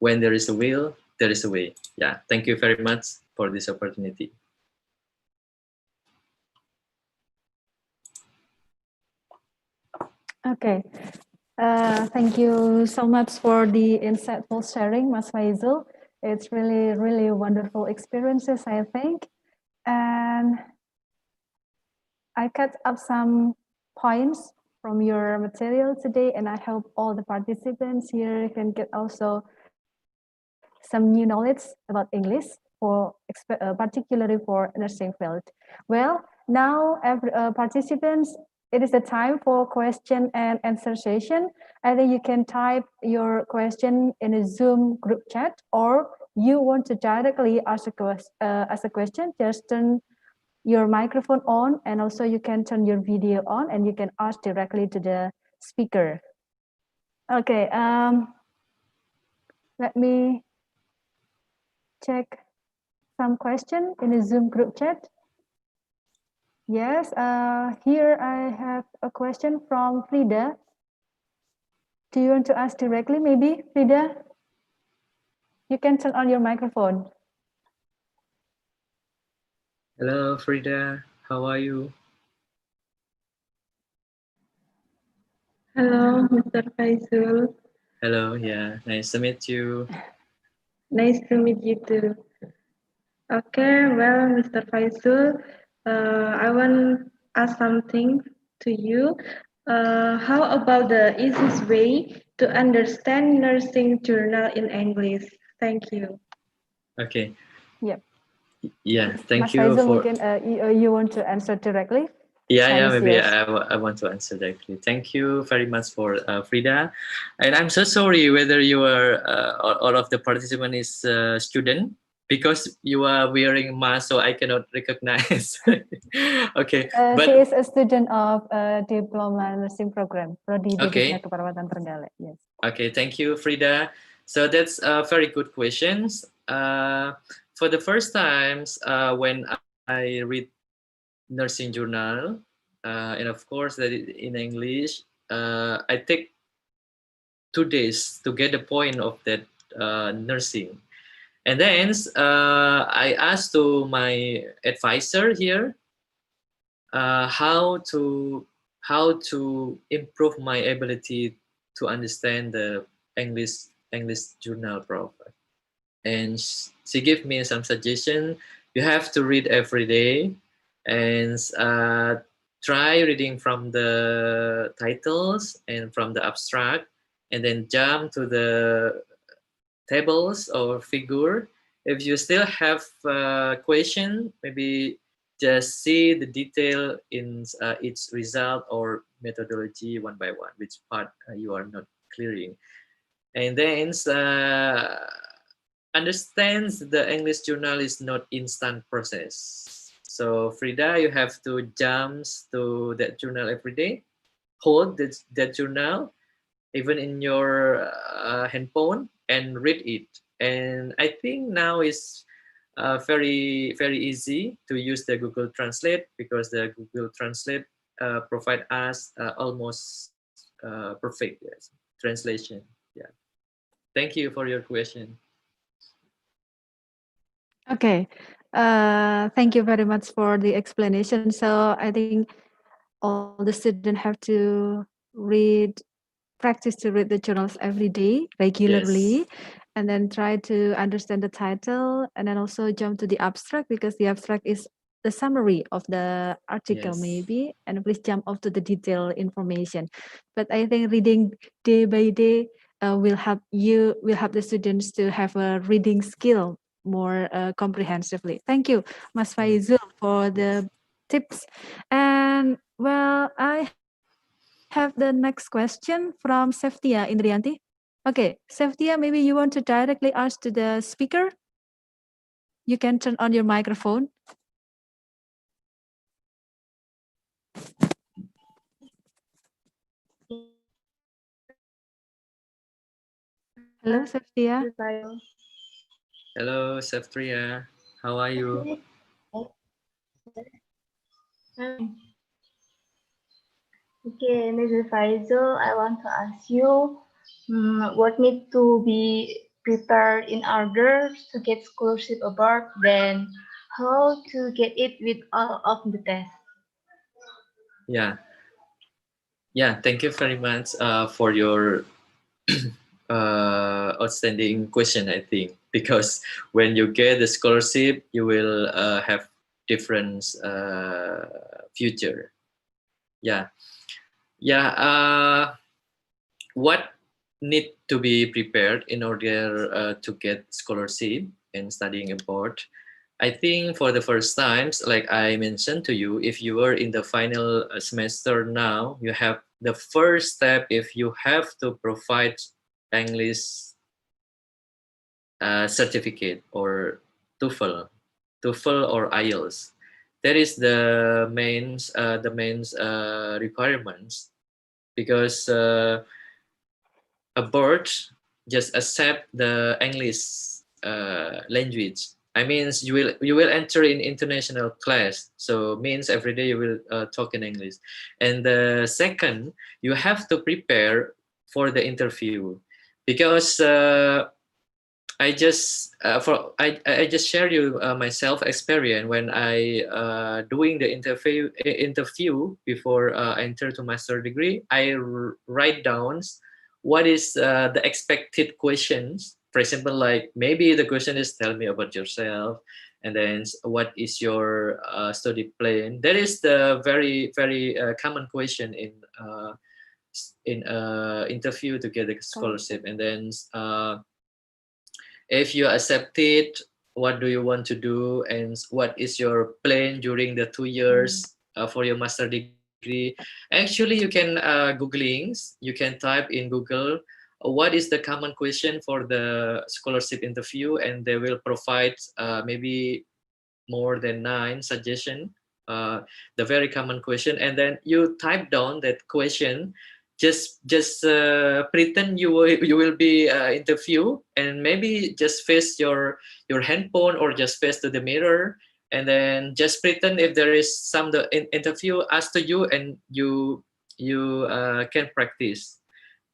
Speaker 4: when there is a will, there is a way. Yeah, thank you very much for this opportunity.
Speaker 1: Okay. Thank you so much for the insightful sharing, Mas Faizul. It's really, really wonderful experiences, I think. And I cut up some points from your material today, and I hope all the participants here can get also some new knowledge about English, for particularly for nursing field. Well, now participants, it is the time for question and answer session. I think you can type your question in a Zoom group chat, or you want to directly ask a question, just turn your microphone on, and also you can turn your video on, and you can ask directly to the speaker. Okay, let me check some question in the Zoom group chat. Yes, here I have a question from Frida. Do you want to ask directly, maybe, Frida? You can turn on your microphone.
Speaker 4: Hello, Frida. How are you?
Speaker 7: Hello, Mr. Faizul.
Speaker 4: Hello, yeah, nice to meet you.
Speaker 7: Nice to meet you too. Okay, well, Mr. Faizul, I want to ask something to you. How about the easiest way to understand nursing journal in English? Thank you.
Speaker 4: Okay.
Speaker 1: Yep.
Speaker 4: Yeah, thank
Speaker 1: Mas
Speaker 4: you
Speaker 1: Faizul,
Speaker 4: for.
Speaker 1: mungkin you want to answer directly?
Speaker 4: Yeah, maybe
Speaker 1: yes.
Speaker 4: I want to answer directly. Thank you very much for Frida, and I'm so sorry whether you are all of the participant is student because you are wearing mask, so I cannot recognize. Okay,
Speaker 1: She
Speaker 4: but
Speaker 1: is a student of Diploma Nursing Program, Prodi
Speaker 4: okay,
Speaker 1: Keperawatan Trenggalek. Yes.
Speaker 4: okay. Thank you, Frida. So that's very good questions. For the first times when I read nursing journal, and of course that in English, I take 2 days to get the point of that nursing. And then I asked to my advisor here how to improve my ability to understand the English journal prof. And she gave me some suggestion. You have to read every day and try reading from the titles and from the abstract, and then jump to the tables or figure. If you still have a question, maybe just see the detail in each result or methodology one by one, which part you are not clearing. And then understands the English journal is not instant process. So Frida, you have to jump to that journal every day, hold that journal, even in your handphone, and read it. And I think now is very easy to use the Google Translate, because the Google Translate provide us almost perfect, yes, translation. Yeah. Thank you for your question.
Speaker 1: Okay. Thank you very much for the explanation. So I think all the students have to practice to read the journals every day regularly,
Speaker 4: Yes.
Speaker 1: and then try to understand the title, and then also jump to the abstract, because the abstract is the summary of the article
Speaker 4: Yes.
Speaker 1: maybe, and please jump off to the detailed information. But I think reading day by day will help the students to have a reading skill more comprehensively. Thank you, Mas Faizul, for the tips. And well, I have the next question from Seftia Indrianti. Okay, Seftia, maybe you want to directly ask to the speaker. You can turn on your microphone. Hello, Seftia.
Speaker 4: Hello, Seftia. How are you?
Speaker 8: Okay, Mr. Faizul, I want to ask you what need to be prepared in order to get scholarship abroad, then how to get it with all of the tests.
Speaker 4: Yeah. Yeah, thank you very much for your outstanding question, I think, because when you get the scholarship, you will have different future. Yeah. What need to be prepared in order to get scholarship and studying abroad? I think for the first times, like I mentioned to you, if you are in the final semester now, you have the first step. If you have to provide English certificate or TOEFL or IELTS, that is the main requirements, because a board just accept the English language. I mean, you will enter in international class, so means every day you will talk in English. And the second, you have to prepare for the interview, because I just I just share you my self experience when I doing the interview before I enter to master degree. I write down what is the expected questions. For example, like maybe the question is tell me about yourself, and then what is your study plan. That is the very common question in interview to get a scholarship. And then if you accept it, what do you want to do, and what is your plan during the 2 years for your master degree. Actually, you can Googling, you can type in Google what is the common question for the scholarship interview, and they will provide maybe more than 9 suggestions, the very common question, and then you type down that question. Just pretend you will be interview, and maybe just face your handphone or just face to the mirror, and then just pretend if there is some interview asked to you, and you can practice,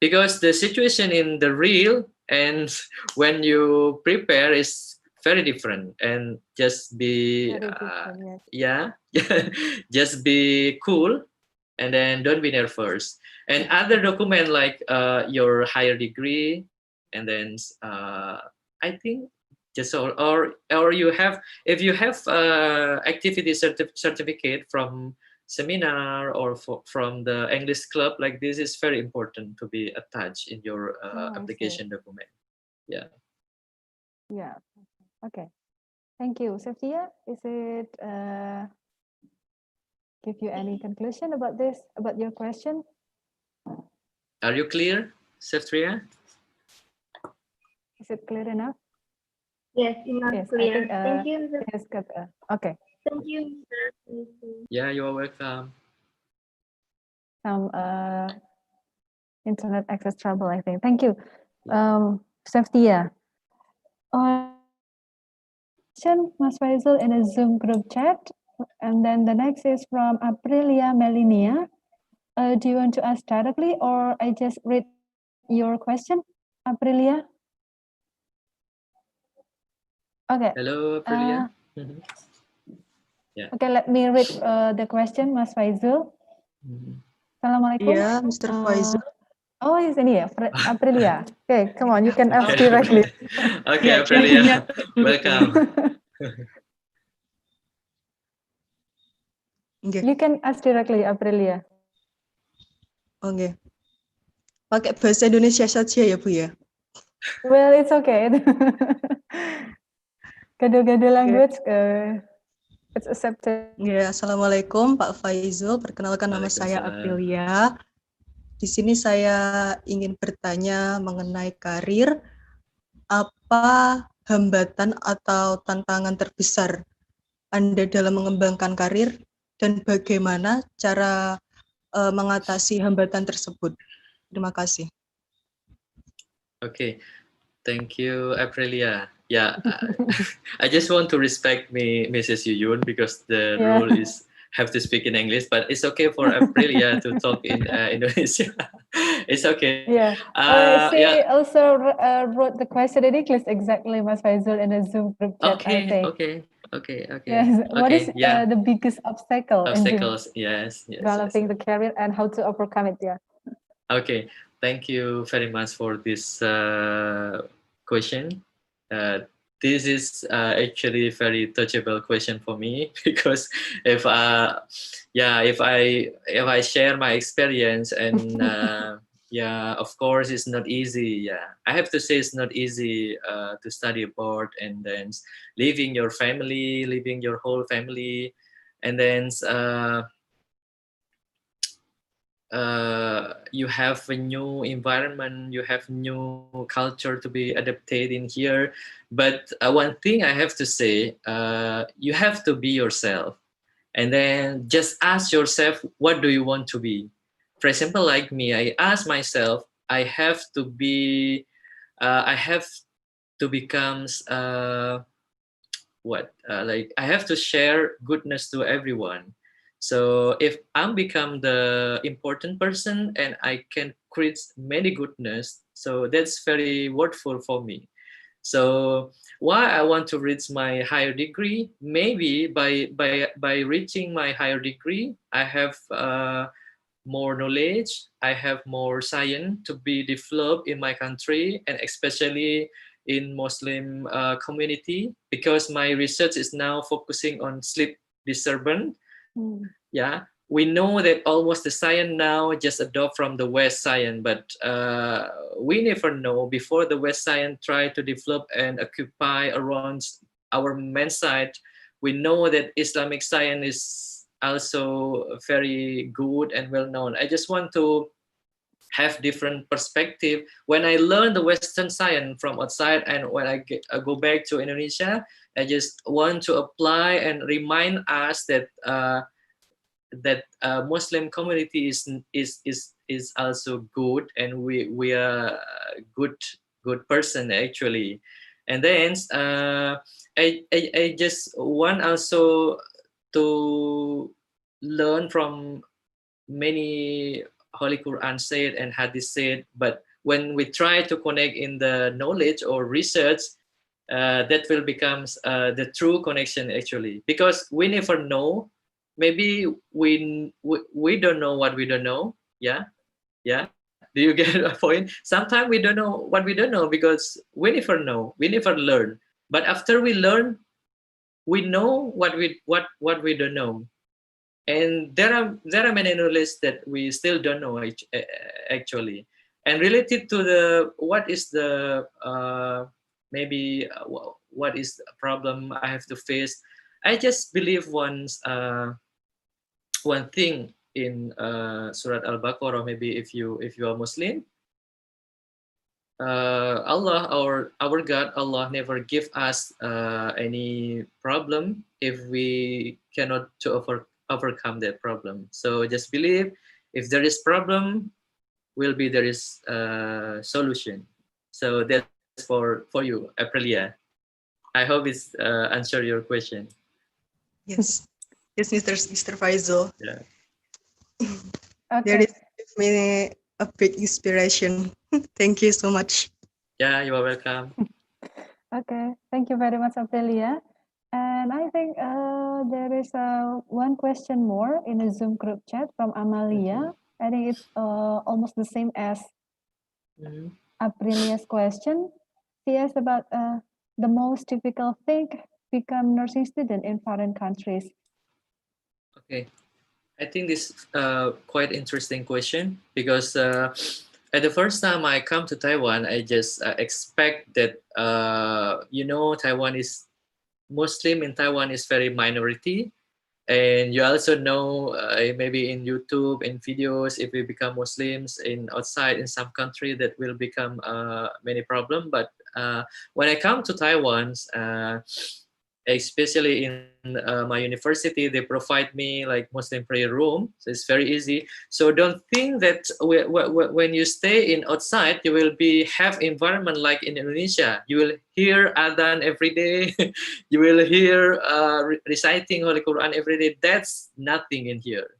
Speaker 4: because the situation in the real and when you prepare is very different. And just be
Speaker 1: Very different, yes.
Speaker 4: yeah, just be cool, and then don't be nervous. And other document like your higher degree, and then I think just or you have, if you have activity certificate from seminar or from the English club, like this is very important to be attached in your application document. Yeah.
Speaker 1: Yeah. Okay. Thank you. Sophia, is it give you any conclusion about this, about your question?
Speaker 4: Are you clear, Sophia?
Speaker 1: Is it clear enough?
Speaker 8: Yes, enough
Speaker 1: Yes,
Speaker 8: clear.
Speaker 1: I think,
Speaker 8: Thank you.
Speaker 1: yes, okay.
Speaker 8: Thank you, Mr.
Speaker 4: Yeah, you are welcome.
Speaker 1: Some internet access trouble, I think. Thank you. Sophia. Mas Faizul in a Zoom group chat. And then the next is from Aprilia Melinia. Do you want to ask directly, or I just read your question, Aprilia? Okay.
Speaker 4: Hello, Aprilia. Yeah.
Speaker 1: Okay, let me read the question, Mas Faizul. Assalamualaikum.
Speaker 9: Yeah, Mr. Faizul.
Speaker 1: Oh, is ini ya, Aprilia. Okay, come on, you can ask directly.
Speaker 4: Okay, Aprilia, welcome.
Speaker 1: You can ask directly, Aprilia.
Speaker 9: Oke. Pakai bahasa Indonesia saja ya, Bu ya?
Speaker 1: Well, it's okay. Gado-gado language, it's accepted.
Speaker 9: Ya, Assalamualaikum Pak Faizul. Perkenalkan, nama saya Aprilia. Di sini saya ingin bertanya mengenai karir. Apa hambatan atau tantangan terbesar Anda dalam mengembangkan karir, dan bagaimana cara mengatasi hambatan tersebut? Terima kasih.
Speaker 4: Okay, thank you, Aprilia. Yeah, I just want to respect Mrs. Yuyun, because the rule is have to speak in English, but it's okay for Aprilia to talk in Indonesia. It's okay.
Speaker 1: Yeah. She also wrote the question in English exactly, Mas Faizul, in a Zoom group chat.
Speaker 4: Okay,
Speaker 1: I think.
Speaker 4: Okay.
Speaker 1: Yes. What is the biggest obstacle in
Speaker 4: yes.
Speaker 1: developing the career, and how to overcome it? Yeah.
Speaker 4: Okay. Thank you very much for this question. This is actually a very touchable question for me, because if I share my experience, and of course it's not easy. Yeah, I have to say it's not easy to study abroad, and then leaving your family, leaving your whole family, and then you have a new environment, you have new culture to be adapted in here. But one thing I have to say, you have to be yourself, and then just ask yourself, what do you want to be? For example, like me, I ask myself, I have to become I have to share goodness to everyone. So if I become the important person and I can create many goodness, so that's very worthwhile for me. So why I want to reach my higher degree? Maybe by reaching my higher degree, I have more knowledge, I have more science to be developed in my country, and especially in Muslim community, because my research is now focusing on sleep disturbance. Yeah, we know that almost the science now just adopt from the West science, but we never know before the West science try to develop and occupy around our main side. We know that Islamic science is also very good and well known. I just want to have different perspective when I learn the Western science from outside, and when I go back to Indonesia, I just want to apply and remind us that Muslim community is also good, and we are good person actually. And then I just want also to learn from many Holy Quran said and Hadith said, but when we try to connect in the knowledge or research, that will become the true connection actually, because we never know. Maybe we don't know what we don't know. Yeah. Do you get a point? Sometimes we don't know what we don't know because we never know. We never learn. But after we learn, we know what we don't know. And there are many knowledge that we still don't know actually. And related to the what is the maybe what is the problem I have to face, I just believe one thing in Surat Al-Baqarah. Maybe if you are Muslim, Allah, our God, Allah never give us any problem if we cannot to overcome that problem. So just believe, if there is problem, there is solution. So that's for you, Aprilia. I hope it's answer your question.
Speaker 9: Yes, Mr. Faizul.
Speaker 4: Yeah.
Speaker 9: There is me a big inspiration. Thank you so much.
Speaker 4: Yeah, you are welcome.
Speaker 1: Okay, thank you very much, Aprilia. And I think there is one question more in a Zoom group chat from Amalia. I think it's almost the same as Aprilia's question. She asked about the most difficult thing become nursing student in foreign countries.
Speaker 4: Okay, I think this quite interesting question, because at the first time I come to Taiwan, I just expect that Taiwan is Muslim in Taiwan is very minority. And you also know, maybe in YouTube, in videos, if we become Muslims in outside in some country, that will become many problem. But when I come to Taiwan, especially in my university, they provide me like Muslim prayer room, so it's very easy. So don't think that when you stay in outside, you will have environment like in Indonesia. You will hear adhan every day. You will hear reciting Holy Quran every day. That's nothing in here.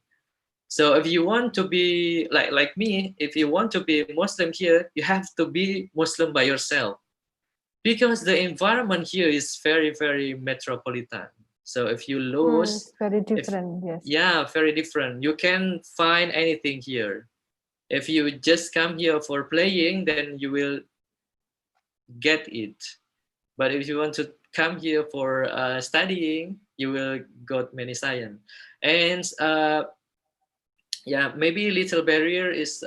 Speaker 4: So if you want to be like me, if you want to be Muslim here, you have to be Muslim by yourself. Because the environment here is very, very metropolitan. So if you lose,
Speaker 1: very different, yes.
Speaker 4: Yeah, very different. You can find anything here. If you just come here for playing, then you will get it. But if you want to come here for studying, you will got many science. And yeah, maybe little barrier is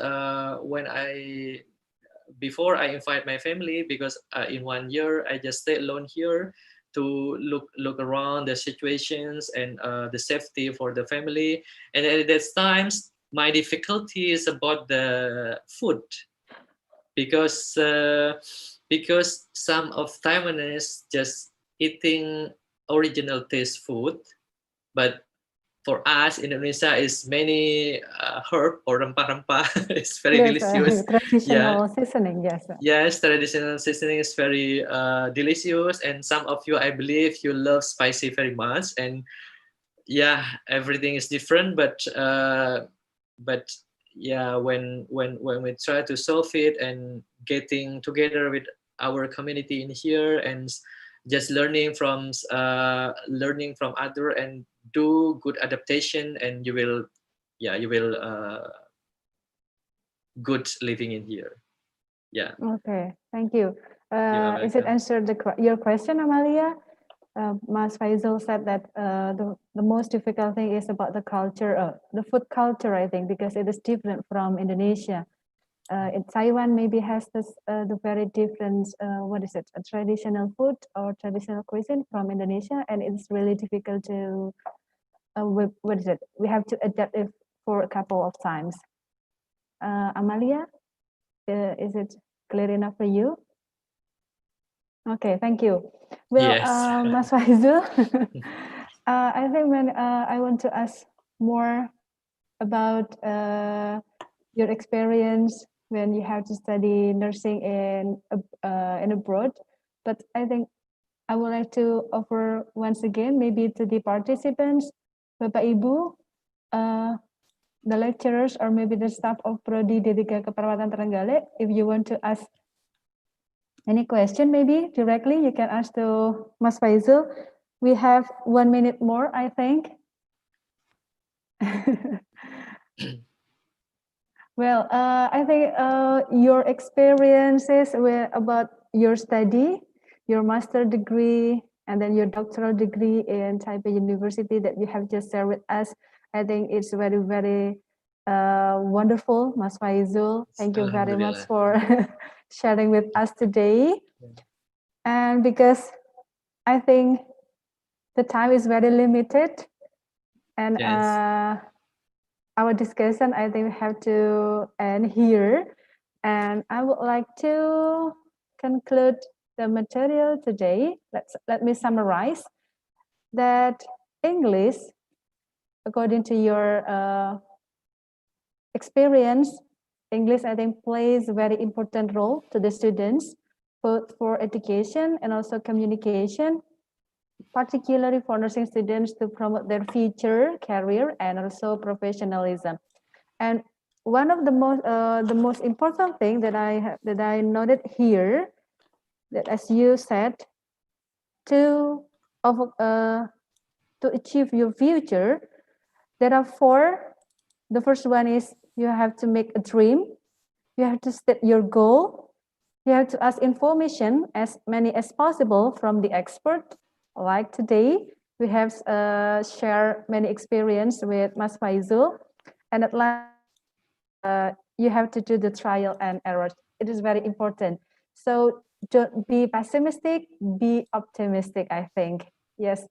Speaker 4: before I invite my family, because in 1 year I just stay alone here to look around the situations and the safety for the family. And at that times, my difficulty is about the food, because some of Taiwanese just eating original taste food, but for us, Indonesia is many herb or rempah-rempah. It's very delicious.
Speaker 1: Traditional seasoning, yes.
Speaker 4: Yes, traditional seasoning is very delicious, and some of you, I believe, you love spicy very much. And yeah, everything is different, but yeah, when we try to solve it and getting together with our community in here and just learning from other and do good adaptation, and you will good living in here. Yeah.
Speaker 1: Okay, thank you. Is it answered your question, Amalia? Mas Faizul said that the most difficult thing is about the culture, the food culture, I think, because it is different from Indonesia. In Taiwan, maybe has the very different, what is it, a traditional food or traditional cuisine from Indonesia, and it's really difficult to what is it? We have to adapt it for a couple of times. Amalia, is it clear enough for you? Okay, thank you. Well,
Speaker 4: Yes.
Speaker 1: Mas Faizul, I think when I want to ask more about your experience when you have to study nursing in abroad, but I think I would like to offer once again, maybe to the participants, Bapak Ibu, the lecturers, or maybe the staff of Prodi D3 Keperawatan Trenggalek, if you want to ask any question, maybe directly, you can ask to Mas Faizul. We have 1 minute more, I think. Well, I think your experiences about your study, your master degree, and then your doctoral degree in Taipei University that you have just shared with us, I think it's very, very wonderful, Mas Faizul. Thank you very much for sharing with us today. And because I think the time is very limited, and
Speaker 4: Yes.
Speaker 1: our discussion, I think, we have to end here. And I would like to conclude the material today. Let me summarize that English, according to your experience, English, I think, plays a very important role to the students, both for education and also communication, particularly for nursing students to promote their future career and also professionalism. And one of the most important thing that I noted here, that as you said, to achieve your future, there are 4. The first one is you have to make a dream. You have to state your goal. You have to ask information as many as possible from the expert. Like today, we have shared many experience with Mas Faizul. And at last, you have to do the trial and error. It is very important. So don't be pessimistic, be optimistic, I think. Yes.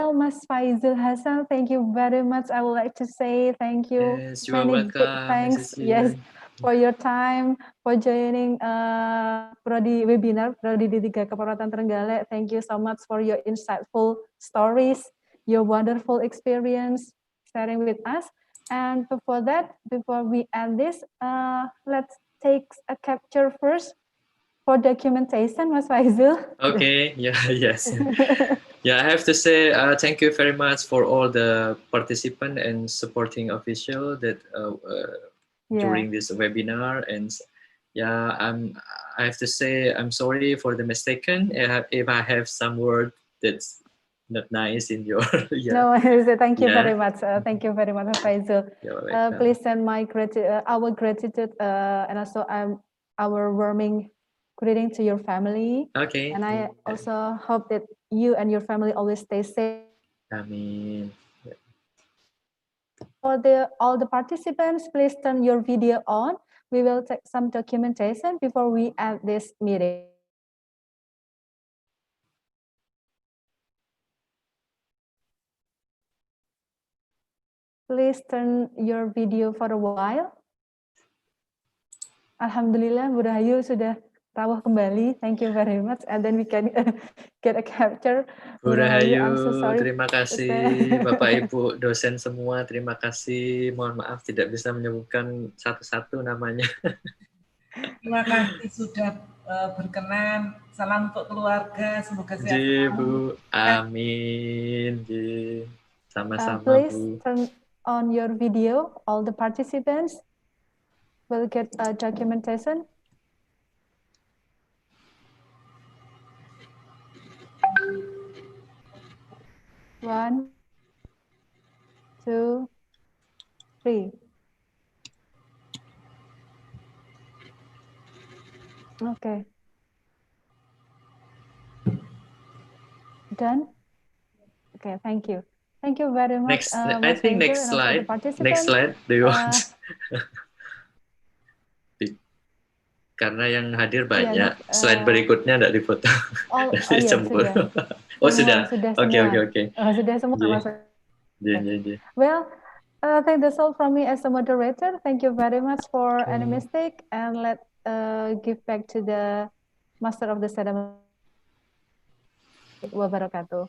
Speaker 1: Well, Mas Faizul Hasan, thank you very much. I would like to say thank you.
Speaker 4: Yes, you are
Speaker 1: Many good
Speaker 4: welcome,
Speaker 1: thanks.
Speaker 4: Mrs.
Speaker 1: Yes,
Speaker 4: Yuyun.
Speaker 1: for your time, for joining Prodi webinar, Prodi D3 Keperawatan Trenggalek. Thank you so much for your insightful stories, your wonderful experience sharing with us. And before that, before we end this, let's take a capture first for documentation, Mas Faizul.
Speaker 4: Okay, yeah, yes. Yeah, I have to say thank you very much for all the participant and supporting official that during this webinar. And yeah, I have to say I'm sorry for the mistaken if I have some word that's not nice in your
Speaker 1: No, thank you very much. Thank you very much, Faizul. Please send my our gratitude and also our warming greeting to your family.
Speaker 4: Okay.
Speaker 1: And I also hope that you and your family always stay safe.
Speaker 4: Amin.
Speaker 1: For all the participants, please turn your video on. We will take some documentation before we end this meeting. Please turn your video for a while. Alhamdulillah, Bu Rahayu sudah rawuh kembali. Thank you very much. And then we can get a capture.
Speaker 4: Bu Rahayu,
Speaker 1: I'm so sorry.
Speaker 4: terima kasih. Bapak Ibu dosen semua, terima kasih. Mohon maaf tidak bisa menyebutkan satu-satu namanya.
Speaker 3: Terima kasih sudah berkenan. Salam untuk keluarga. Semoga sehat
Speaker 4: Ji,
Speaker 3: selalu.
Speaker 4: Bu. Amin. Ji. Sama-sama,
Speaker 1: Please
Speaker 4: Bu.
Speaker 1: turn on your video. All the participants will get a documentation. One, two, three. Okay. Done? Okay, thank you. Thank you very much.
Speaker 4: Next, I think next slide. Next slide. Do you want? Karena yang hadir banyak. Slide berikutnya tidak dipotong.
Speaker 1: Sudah.
Speaker 4: Oh, sudah. Oke.
Speaker 1: Sudah semua. Well, I think that's all from me as a moderator. Thank you very much for any mistake, and let's give back to the master of the ceremony. Wabarakatuh.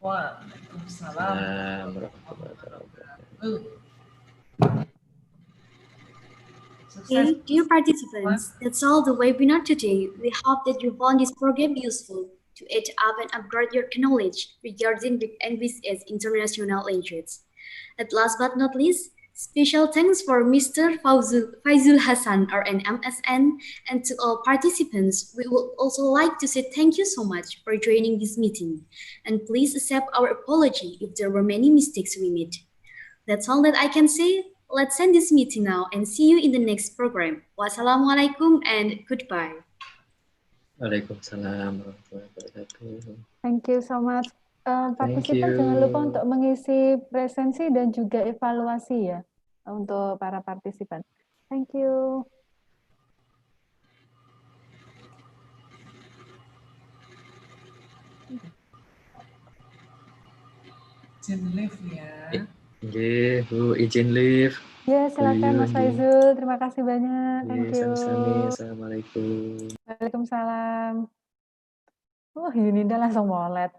Speaker 3: Waalaikumsalam.
Speaker 2: Okay, dear participants, that's all the webinar today. We hope that you found this program useful to add up and upgrade your knowledge regarding the English as international language. At last but not least, special thanks for Mr. Faizul Hasan, or an MSN, and to all participants. We would also like to say thank you so much for joining this meeting. And please accept our apology if there were many mistakes we made. That's all that I can say. Let's end this meeting now and see you in the next program. Wassalamualaikum and goodbye.
Speaker 4: Waalaikumsalam warahmatullahi wabarakatuh.
Speaker 1: Thank you so much. Partisipan jangan lupa untuk mengisi presensi dan juga evaluasi ya untuk para partisipan. Thank you.
Speaker 3: Izin live ya.
Speaker 4: Bu, izin live.
Speaker 1: Ya, silakan Mas Faizul. Terima kasih banyak. Thank you.
Speaker 4: Sami-sami. Assalamualaikum.
Speaker 1: Waalaikumsalam. Yuninda langsung molet.